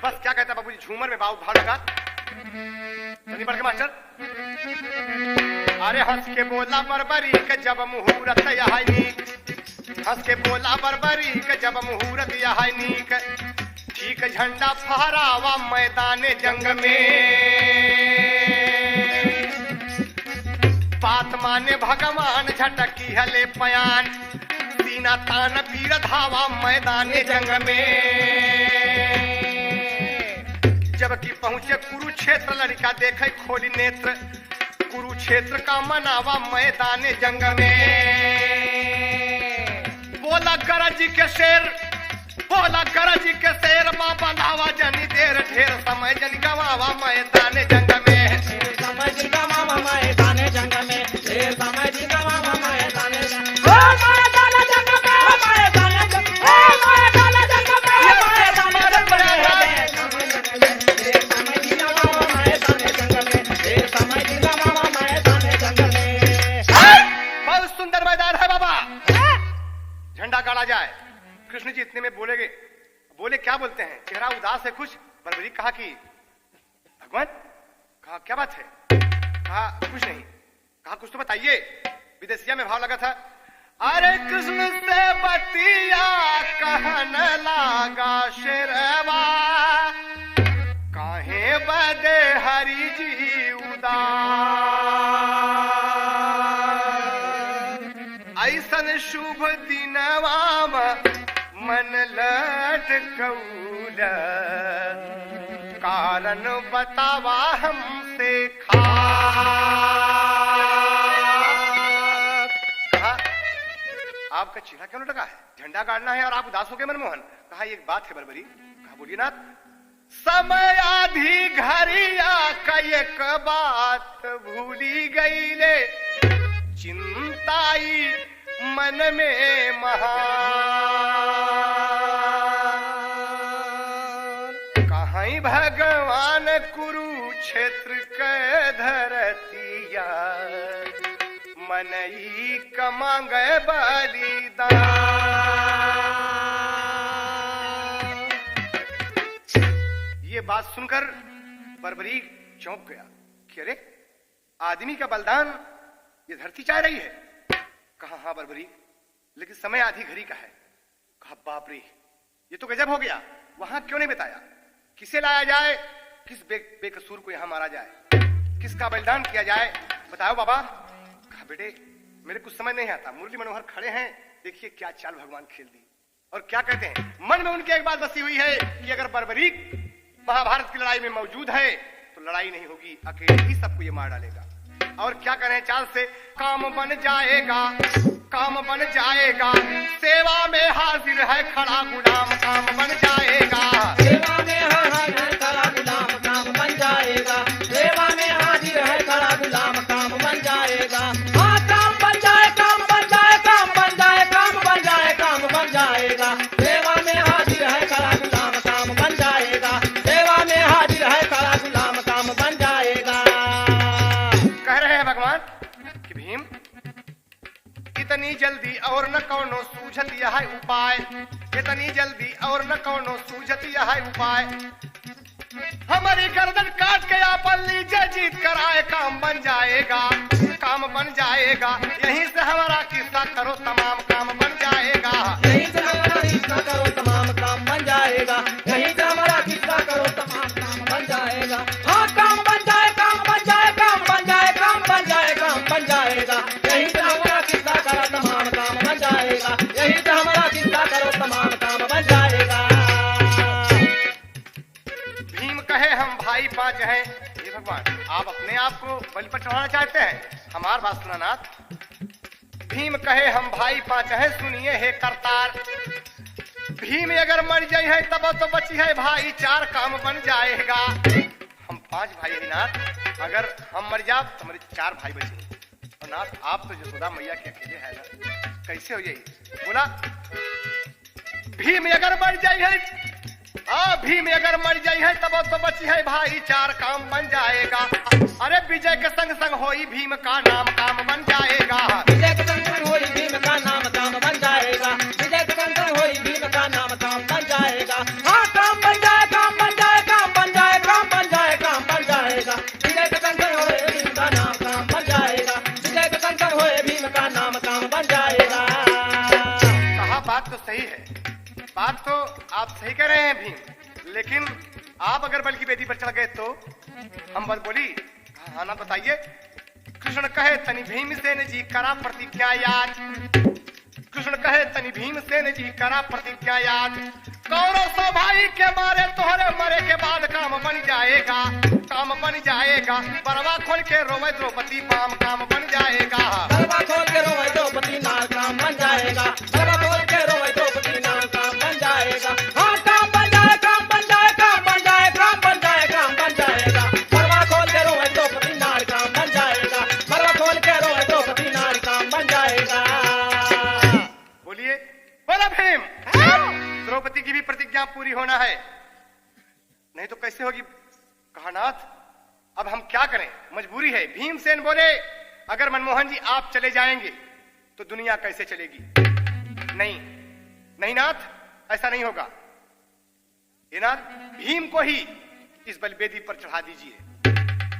Speaker 1: बस क्या कहता बाबूजी, झूमर में बाबू भाव लगा। चलिए बढ़ के मास्टर। अरे हंस के बोला बरबरी के जब मुहूर्त यह नीक, हंस के बोला बरबरी के जब मुहूर्त यह नीक। ठीक झंडा फहरावा मैदान जंग में, बात माने भगवान झटकी हले पयान। सीना तान वीर धावा मैदान जंग में। जबकि पहुंचे कुरुक्षेत्र लड़का देखे खोली नेत्र कुरुक्षेत्र का मनावा मैदान जंग में बोला गरज के शेर बोला गरज के शेर बाबा धावा जनी देर ढेर समय जन गवावा मैदान जंग में
Speaker 2: समय जी गवावा मैदान जंग में समय जी गवावा मैदान जंग में मैदान जंग में मैदान जंग में मैदान जंग में मैदान जंग में समय जी गवावा मैदान जंग में समय जी गवावा मैदान जंग में
Speaker 1: बहुत सुंदर मैदान है बाबा झंडा गाड़ा जाए कृष्ण जी इतने में बोलेगे बोले क्या बोलते हैं चेहरा उदास है कुछ बरबरी कहा कि भगवान कहा क्या बात है कहा कुछ नहीं कहा कुछ तो बताइए विदेशिया में भाव लगा था अरे कृष्ण से बतिया कहन लागा शेरवा काहे बदे हरि जी उदास ऐसन शुभ दिनवा मन लट कौल कारण बतावा हमसे कहा आपका चेहरा क्यों लटका है झंडा गाड़ना है और आप उदास हो गए मनमोहन कहा एक बात है बरबरी कहा बोलिए नाथ समय आधी घरिया का एक बात भूली गई ले चिंताई मन में महान कहीं भगवान कुरुक्षेत्र के धरतिया मनई कमांग बलिदान ये बात सुनकर बरबरी चौंक गया कि अरे आदमी का बलिदान ये धरती चाह रही है कहा हाँ बरबरी लेकिन समय आधी घड़ी का है कहा बाप रे ये तो गजब हो गया वहां क्यों नहीं बताया किसे लाया जाए किस बेकसूर को यहां मारा जाए किसका बलिदान किया जाए बताओ बाबा कहा बेटे मेरे कुछ समझ नहीं आता मुरली मनोहर खड़े हैं देखिए क्या चाल भगवान खेल दी और क्या कहते हैं मन में उनके एक बात बसी हुई है कि अगर बरबरी महाभारत की लड़ाई में मौजूद है तो लड़ाई नहीं होगी अकेले ही सबको ये मार डालेगा और क्या करें चाल से काम बन जाएगा सेवा में हाजिर है खड़ा गुलाम काम बन जाएगा
Speaker 2: सेवा में हाजिर है खड़ा गुलाम काम बन जाएगा सेवा में हाजिर है खड़ा गुलाम काम बन जाएगा हाँ काम बन जाए काम बन जाए काम बन जाए काम बन जाए काम बन जाएगा सेवा में हाजिर है खड़ा गुलाम काम बन जाएगा सेवा में हाजिर है खड़ा गुलाम काम बन जाएगा
Speaker 1: कह रहे हैं भगवान कि भीम इतनी जल्दी और न कौनो सूझत यह उपाय इतनी जल्दी और न कौनो सूझत यह उपाय हमारी गर्दन काट के आपन लीजिए जीत कराए काम बन जाएगा यहीं से हमारा किस्सा करो तमाम काम बन जाएगा
Speaker 2: यहीं से हमारा किस्सा करो तमाम काम बन जाएगा यहीं से हमारा किस्सा करो तमाम काम बन जाएगा हाँ काम बन जाए काम बन जाए काम बन जाए काम बन जाए काम बन जाएगा यहीं से हमारा किस्सा करो तमाम काम बन जाएगा यहीं से हमारा किस्सा करो तमाम काम बन जाएगा
Speaker 1: भीम कहे हम भाई पांच हैं ये भगवान आप अपने आप को बलि पर चढ़ाना चाहते हैं हमार बात सुना नाथ भीम कहे हम भाई पांच हैं सुनिए हे करतार भीम अगर मर जाए है तब तो बची है भाई चार काम बन जाएगा हम पांच भाई हैं नाथ अगर हम मर जाओ तो हमारे चार भाई बचे और नाथ आप तो यशोदा मैया के अकेले है ना कैसे हो जाए बोला भीम अगर मर जाए है भीम अगर मर जाए है तब तो बची है भाई चार काम बन जाएगा अरे विजय के संग संग होई भीम का नाम काम बन जाएगा
Speaker 2: विजय के संग संग होई भीम का नाम काम बन जाएगा विजय के संग संग होई भीम का नाम काम बन जाएगा हाँ काम बन जाए काम बन जाए काम बन जाए काम बन जाए काम बन जाएगा विजय के संग संग होई भीम का नाम काम बन जाएगा विजय के संग संग होई भीम का नाम काम बन जाएगा
Speaker 1: कहा बात तो सही है बात तो आप सही कह रहे हैं भीम लेकिन आप अगर बल की बेटी पर चढ़ गए तो हम बल बोली हाँ ना बताइए कृष्ण कहे तनि भीमसेन जी करा प्रतिज्ञा याद कृष्ण कहे तनि भीमसेन जी करा प्रतिज्ञा याद कौरव सौ भाई के मारे तोहरे मरे के बाद काम बन जाएगा, काम बन जाएगा। बरवा खोल के रोवे द्रौपदी पाम काम बन जाएगा।
Speaker 2: गरबा खोल के रोवे द्रौपदी नाल काम बन जाएगा। गरबा खोल के रोवे द्रौपदी नाल काम बन जाएगा। हाँ काम बन जाए, काम बन जाए, काम बन जाए, काम बन जाए, काम बन जाएगा। गरबा खोल के रोवे द्रौपदी नाल काम बन जाएगा। गरबा खोल के रोवे द्रौपदी नाल काम बन जाएगा।
Speaker 1: बोलिए बोला भीम। द्रौपदी की भी प्रतिज्ञा पूरी होना है, नहीं तो कैसे होगी। कहा नाथ अब हम क्या करें, मजबूरी है। भीमसेन बोले अगर मनमोहन जी आप चले जाएंगे तो दुनिया कैसे चलेगी। नहीं नहीं नाथ ऐसा नहीं होगा। ये नाथ भीम को ही इस बलवेदी पर चढ़ा दीजिए।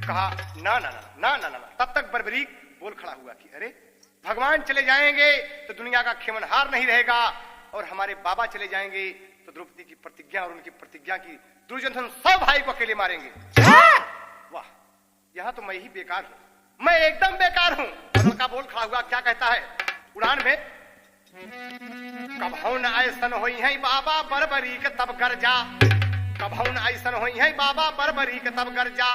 Speaker 1: कहा ना ना ना ना ना ना। तब तक बर्बरीक बोल खड़ा हुआ कि अरे भगवान चले जाएंगे तो दुनिया का खेमनहार नहीं रहेगा, और हमारे बाबा चले जाएंगे तो द्रौपदी की प्रतिज्ञा और उनकी प्रतिज्ञा की दुर्योधन सब भाई को अकेले मारेंगे। वाह यहाँ तो मैं ही बेकार हूं, मैं एकदम बेकार हूं। लड़का बोल खड़ा हुआ क्या कहता है उड़ान में। कबहू न ऐसन होई है बाबा बरबरी के तब गरजा, कबहू न ऐसन होई है बाबा बरबरी के तब गरजा।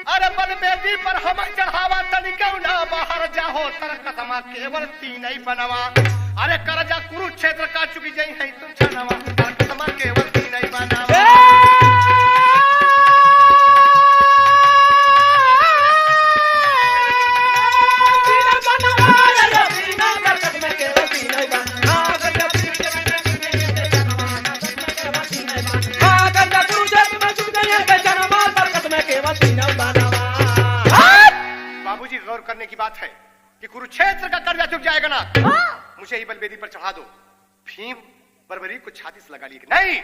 Speaker 1: अरे बलवेदी पर हम चढ़ावा तनिके ना बाहर जाहो तरक समा केवल तीन ही बनवा। अरे करजा कुरुक्षेत्र का चुकी जई है तुम छनवा तरक समा केवल तीन ही बनवा। बाबूजी गौर करने की बात है कि कुरुक्षेत्र का कर्जा चुक जाएगा ना, मुझे ही बलवेदी पर चढ़ा दो। भीम बर्बरी को छाती से लगा ली। नहीं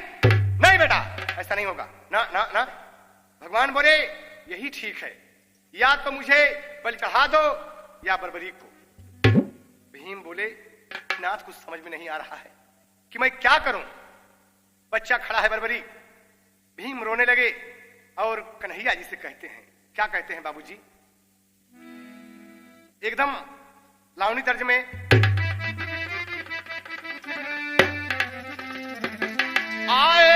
Speaker 1: नहीं बेटा ऐसा नहीं होगा, ना ना ना। भगवान बोले यही ठीक है, या तो मुझे बलि चढ़ा दो या बर्बरी को। भीम बोले नाथ कुछ समझ में नहीं आ रहा है कि मैं क्या करूं। बच्चा खड़ा है बर्बरी। भीम रोने लगे और कन्हैया जी से कहते हैं, क्या कहते हैं बाबूजी, एकदम लावनी तर्ज में। आए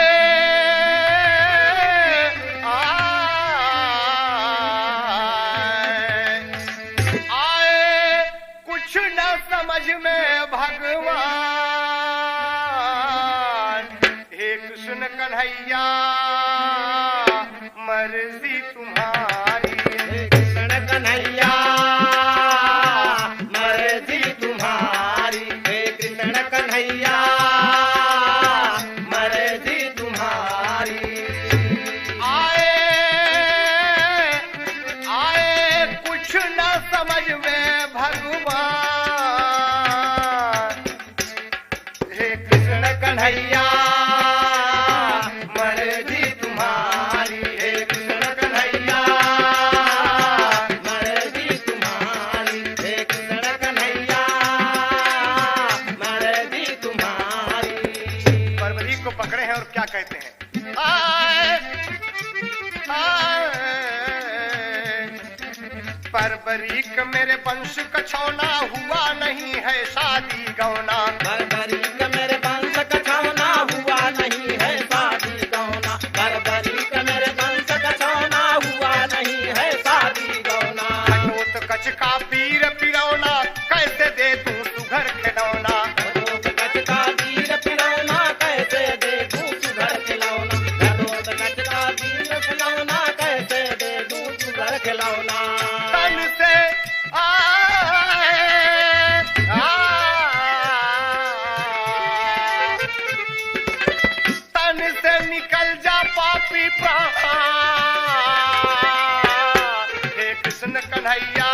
Speaker 1: आए कुछ न समझ में भगवान, हे कृष्ण कन्हैया मर्जी तुम्हारी।
Speaker 2: हे कृष्ण कन्हैया मर्जी तुम्हारी। हे कृष्ण कन्हैया मर्जी तुम्हारी।
Speaker 1: आए आए कुछ न समझ में भगवान, हे कृष्ण कन्हैया मर्जी तुम्हारी। हे कृष्ण कन्हैया
Speaker 2: मर्जी तुम्हारी। हे कृष्ण कन्हैया मर्जी तुम्हारी।
Speaker 1: बर्बरी को पकड़े हैं और क्या कहते हैं, आए आए बर्बरीक मेरे वंश कछौना हुआ नहीं है शादी गौना।
Speaker 2: बर्बरी का मेरे वंश कछौना हुआ नहीं है शादी गौना। बर्बरी का मेरे वंश कछौना हुआ नहीं है शादी गौना।
Speaker 1: खटोत कच का पीर पिरौना कैसे दे दूं सुघर खिलौना।
Speaker 2: खटोत कच का वीर पिलौना कैसे दे दूं सुघर खिलौना। खटोत कच का वीर पिलौना कैसे दे दूं सुघर खिलौना।
Speaker 1: तन से तन से निकल जा पापी प्राण, हे कृष्ण कन्हैया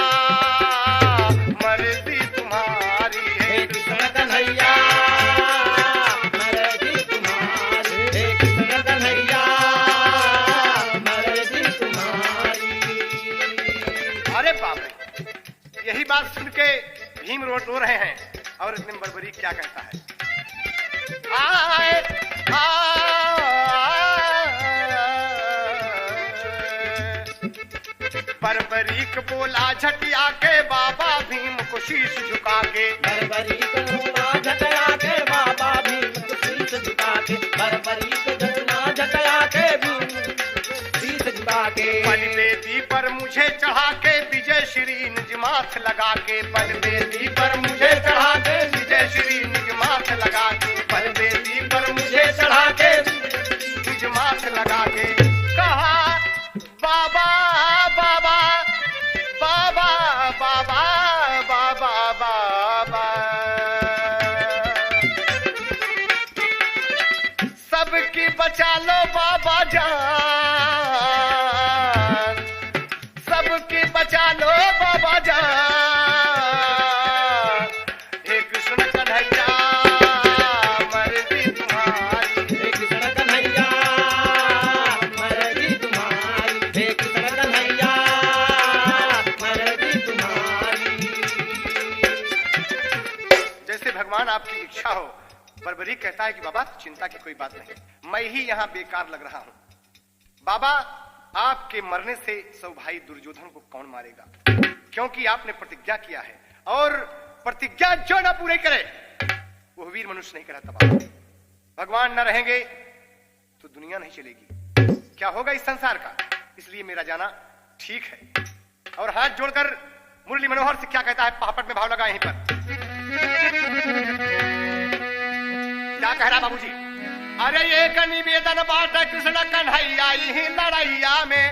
Speaker 1: मर्जी तुम्हारी।
Speaker 2: हे कृष्ण कन्हैया मर्जी तुम्हारी। हे कृष्ण कन्हैया मर्जी तुम्हारी।
Speaker 1: अरे बाप रे, यही बात सुन के भीम रो रहे हैं और इतने बर्बरी क्या कहता है, आए बर्बरीक बोला झटिया के बाबा भीम को शीश झुका के।
Speaker 2: बर्बरी को बोला झटिया के बाबा भीम को शीश झुका के। बरबरी के झरना झटया के भी शीश झुका के
Speaker 1: बलवेदी पर मुझे चढ़ा के विजय श्री निज माथ लगा के बलवेदी पर मुझे चढ़ा के विजय श्री निज माथ लगा के बलवेदी पर मुझे चढ़ा के निज माथ लगा के कहा बाबा बाबा बाबा बाबा बाबा बाबा सबकी बचा लो बाबा जान सबकी बचा लो बाबा जान हे कृष्ण कन्हैया मर्जी तुम्हारी
Speaker 2: हे कृष्ण कन्हैया मर्जी तुम्हारी हे कृष्ण कन्हैया मर्जी तुम्हारी
Speaker 1: जैसे भगवान आपकी इच्छा हो। बरबरी कहता है कि बाबा चिंता की कोई बात नहीं, मैं ही यहाँ बेकार लग रहा हूँ। बाबा आपके मरने से सौ भाई दुर्योधन को कौन मारेगा, क्योंकि आपने प्रतिज्ञा किया है और प्रतिज्ञा जो न पूरे करे वो वीर मनुष्य नहीं कराता। बाबा भगवान न रहेंगे तो दुनिया नहीं चलेगी, क्या होगा इस संसार का, इसलिए मेरा जाना ठीक है। और हाथ जोड़कर मुरली मनोहर से क्या कहता है, पापट में भाव लगा यहीं पर क्या कह रहा बाबूजी। अरे एक निवेदन बाट कृष्ण कन्हैया यही लड़ैया में,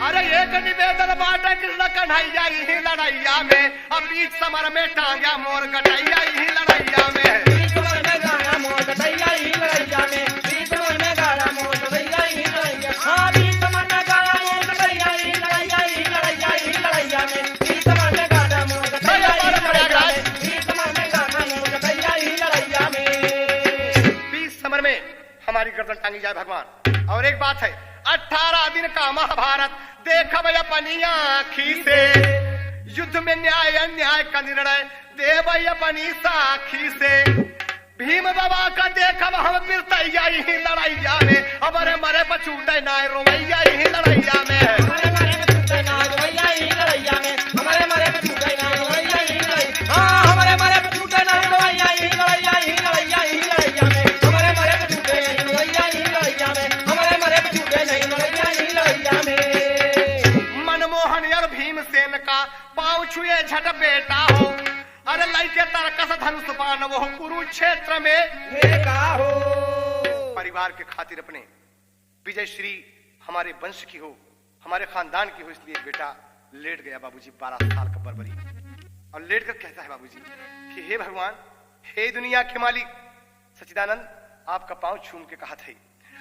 Speaker 1: अरे एक निवेदन बाट कृष्ण कन्हैया यही लड़ैया में, अब बीच समर में टांगा मोर गटैया यही लड़ैया में,
Speaker 2: बीच समर में गाना मोर गटैया यही लड़ैया में, बीच समर में गाना मोर गटैया यही लड़ैया, हाँ बीच समर में गाना मोर गटैया यही लड़ैया यही लड़ैया यही लड़ैया में, बीच समर में गाना मोर गटैया यही लड़ैया में, बीच समर में गाना मोर गटैया यही लड़ैया में,
Speaker 1: बीच समर में हमारी गर्दन टांगी जाए भगवान। और एक बात है, 18 दिन का महाभारत देखा भैया अपनी आँखी से, युद्ध में न्याय अन्याय का निर्णय दे भैया अपनी साखी से, भीम बाबा का देखा हम बिरतैया यही लड़ैया में, अब अरे मरे बचूटे ना रोवैया यही लड़ैया में,
Speaker 2: हमारे मरे में छूटे ना रोवैया यही लड़ैया में, हमारे मरे में छूटे ना रोवैया यही लड़ैया, हाँ हमारे मरे में छूटे ना रोवैया यही लड़ैया यही लड़ैया यही लड़ैया में, हमारे मरे में छूटे नहीं रोवैया यही लड़ैया में, हमारे मरे में छूटे नहीं रोवैया यही लड़ैया में।
Speaker 1: मनमोहन और भीमसेन का पाँव छुए झट बेटा हो, अरे लइके तरकस धनुष बाण वो कुरुक्षेत्र में
Speaker 2: देखा हो,
Speaker 1: परिवार के खातिर अपने विजय श्री हमारे वंश की हो, हमारे खानदान की हो, इसलिए बेटा लेट गया बाबूजी 12 साल का बरबरी, और लेट कर कहता है बाबूजी कि हे भगवान, हे दुनिया के मालिक सच्चिदानंद, आपका पांव छूम के कहा थे,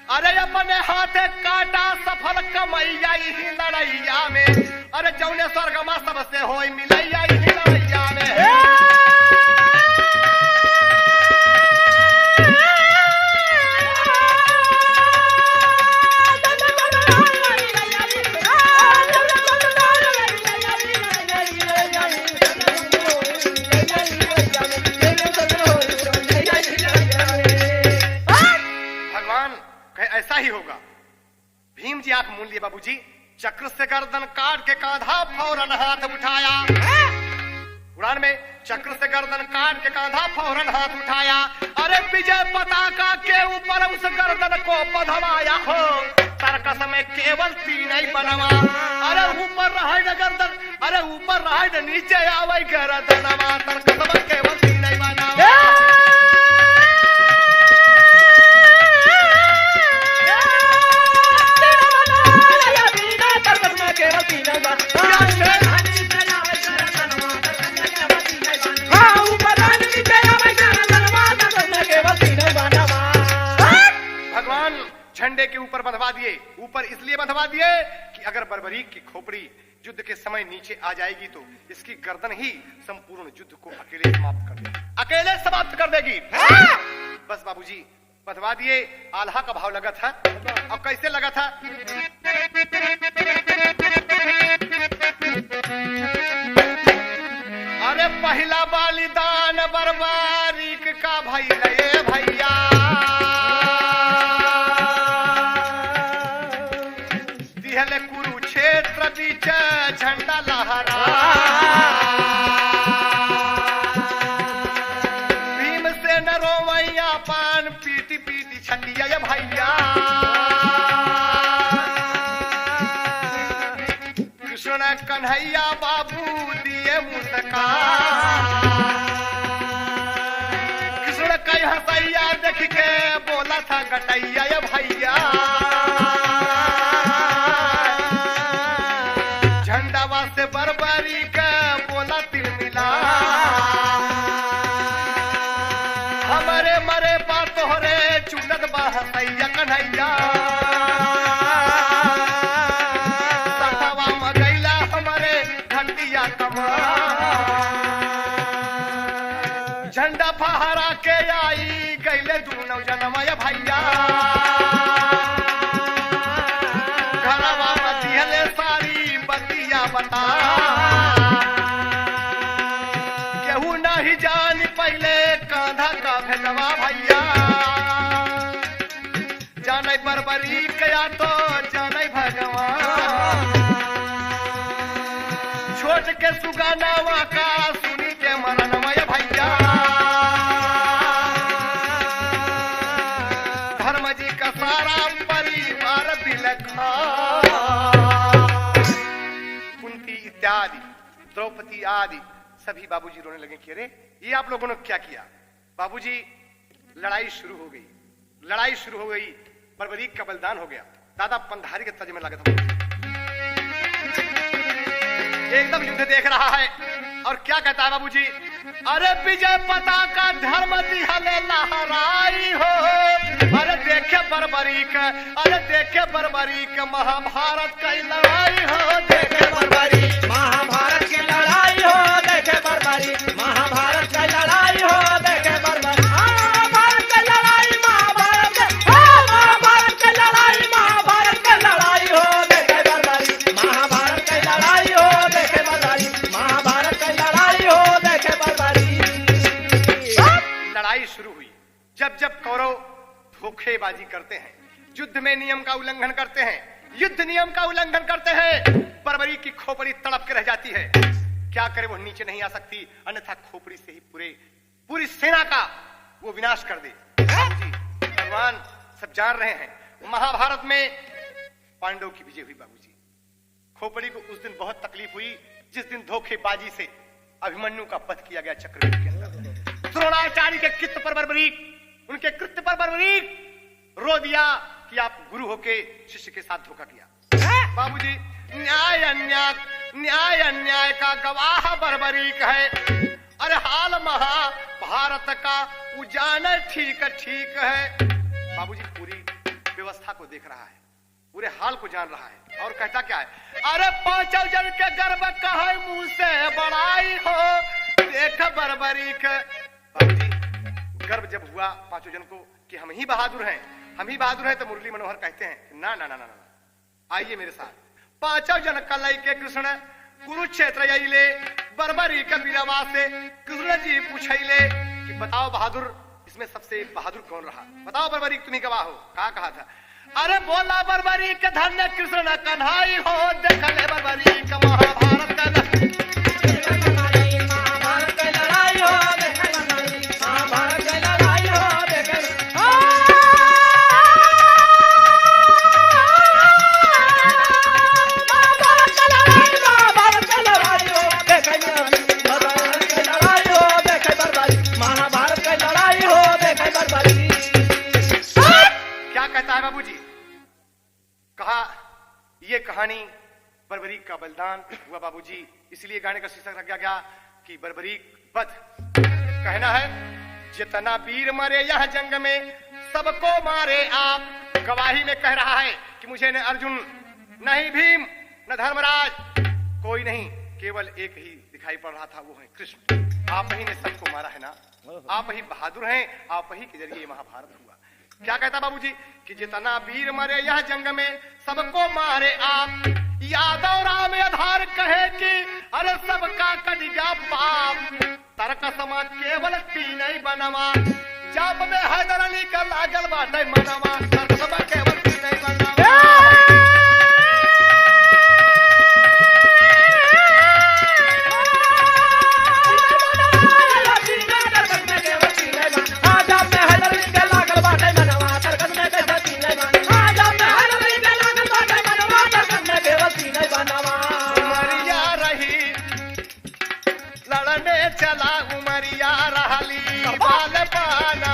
Speaker 1: अरे अपने हाथे काटा सफल कमैया यही लड़ैया में, अरे जौने स्वर्गमा सबसे होई मिलैया यही लड़ैया में, ऐसा ही होगा। भीम जी आंख मूंद लिए बाबूजी, चक्र से गर्दन काट के कांधा फौरन हाथ उठाया, उड़ान में चक्र से गर्दन काट के कांधा फौरन हाथ उठाया, अरे विजय पताका के ऊपर उस गर्दन को बंधवाया हो, तरकस में केवल 3 ही बनवा, अरे ऊपर रहे गर्दन, अरे ऊपर रहे नीचे आवे गर्दनवा, तरकस में केवल 3 ही बनवा, भगवान झंडे के ऊपर बंधवा दिए, ऊपर इसलिए बंधवा दिए कि अगर बरबरी की खोपड़ी युद्ध के समय नीचे आ जाएगी तो इसकी गर्दन ही संपूर्ण युद्ध को अकेले समाप्त कर देगी, अकेले समाप्त कर देगी। बस बाबूजी बंधवा दिए। आल्हा का भाव लगा था, अब कैसे लगा था, अरे पहला बलिदान बरबारिक का भैया भैया, दिहले कुरुक्षेत्र बीच झंडा लहरा, भीमसेन रोवैया पान पीटी पीटी कटैया ये भैया कृष्ण कन्हैया बाबू दिए मुस्कान कृष्ण कई हंसैया देख के बोला था कटैया ये भैया झंडावा से बरबरी के बोला तिल मिला हमारे मरे बात तोहरे चुनत बा हंसैया कन्हैया सतावा मगैला हमारे घंटिया कमा झंडा फहरा के आई गैले दूनौ जनमय भैया घरवा मतिहले सारी बतिया बता केहू नहीं जान पहले कांधा का भेजवा भैया जाने बरबरी कया तो जाने भगवान छोट के सुगानावा का सुनी के मरनमय भैया धर्म जी का सारा परिवार बिलखा कुंती इत्यादि द्रौपदी आदि सभी बाबूजी रोने लगे कि अरे ये आप लोगों ने क्या किया। बाबूजी लड़ाई शुरू हो गई, लड़ाई शुरू हो गई, बर्बरीक का बलिदान हो गया। दादा पंधारी के तर्ज में लगा था, एकदम युद्ध देख रहा है और क्या कहता है बाबूजी, अरे विजय पताका धर्म दिहले लहराई हो, अरे देखे बर्बरीक, अरे देखे बर्बरीक महाभारत की लड़ाई हो, देखे बर्बरीक
Speaker 2: महाभारत की लड़ाई हो, देखे बर्बरी महाभारत की लड़ाई हो, देखे बर्बरी महाभारत की लड़ाई महाभारत की लड़ाई महाभारत की लड़ाई हो, देखे बर्बरी महाभारत की लड़ाई हो, देखे बर्बरी महाभारत की लड़ाई हो, देखे बर्बरी।
Speaker 1: लड़ाई शुरू हुई। जब जब कौरव धोखेबाजी करते हैं, युद्ध में नियम का उल्लंघन करते हैं, युद्ध नियम का उल्लंघन करते हैं, बर्बरी की खोपड़ी तड़प के रह जाती है। क्या करे, वो नीचे नहीं आ सकती, अन्यथा खोपड़ी से ही पूरी सेना का वो विनाश कर दे। भगवान सब जान रहे हैं, महाभारत में पांडवों की विजय हुई। बाबूजी खोपड़ी को उस दिन बहुत तकलीफ हुई जिस दिन धोखेबाजी से अभिमन्यु का वध किया गया चक्रव्यूह के अंदर। द्रोणाचार्य के कृत्य पर बर्बरीक, उनके कृत्य पर बर्बरीक रो दिया कि आप गुरु होके शिष्य के साथ धोखा किया। बाबूजी न्याय अन्याय का गवाह बर्बरीक है, अरे हाल महाभारत का उजान ठीक ठीक है। बाबूजी पूरी व्यवस्था को देख रहा है, पूरे हाल को जान रहा है और कहता क्या है, अरे पांचों जन के गर्भ कहे मुंह से बड़ाई हो, देख बर्बरीक। बाबूजी गर्व जब हुआ पांचों जन को कि हम ही बहादुर हैं, हम ही बहादुर हैं, तो मुरली मनोहर कहते हैं ना ना ना ना ना, आइए मेरे साथ। पांचों जन कलई के कृष्ण कुरुक्षेत्र अइले, बर्बरीक बीरवा से कृष्ण जी पूछैले कि बताओ बहादुर, इसमें सबसे बहादुर कौन रहा, बताओ बर्बरीक, तुम्ही गवाह हो। कहा था, अरे बोला बर्बरीक धन्य कृष्ण कन्हाई हो, देख ले बर्बरीक महाभारत का बाबूजी। कहा ये कहानी बर्बरीक का बलिदान हुआ बाबूजी, इसलिए गाने का शीर्षक रखा गया कि बर्बरीक वध। कहना है, जितना वीर मरे यह जंग में सबको मारे आप। गवाही में कह रहा है कि मुझे न अर्जुन, न ही भीम, न धर्मराज, कोई नहीं, केवल एक ही दिखाई पड़ रहा था, वो है कृष्ण। आप ही ने सबको मारा है ना, आप ही बहादुर हैं, आप ही के जरिए महाभारत हुआ। क्या कहता बाबूजी कि जितना वीर मरे यह जंग में सबको मारे आप। यादव राम आधार कहे कि अरे सबका कट गया पाप। तर्क समा केवल तीन ही बनवा, जब में हैदर अली का लागल बाटे मनवा। तर्क समा केवल तीन ही बनवा। पाना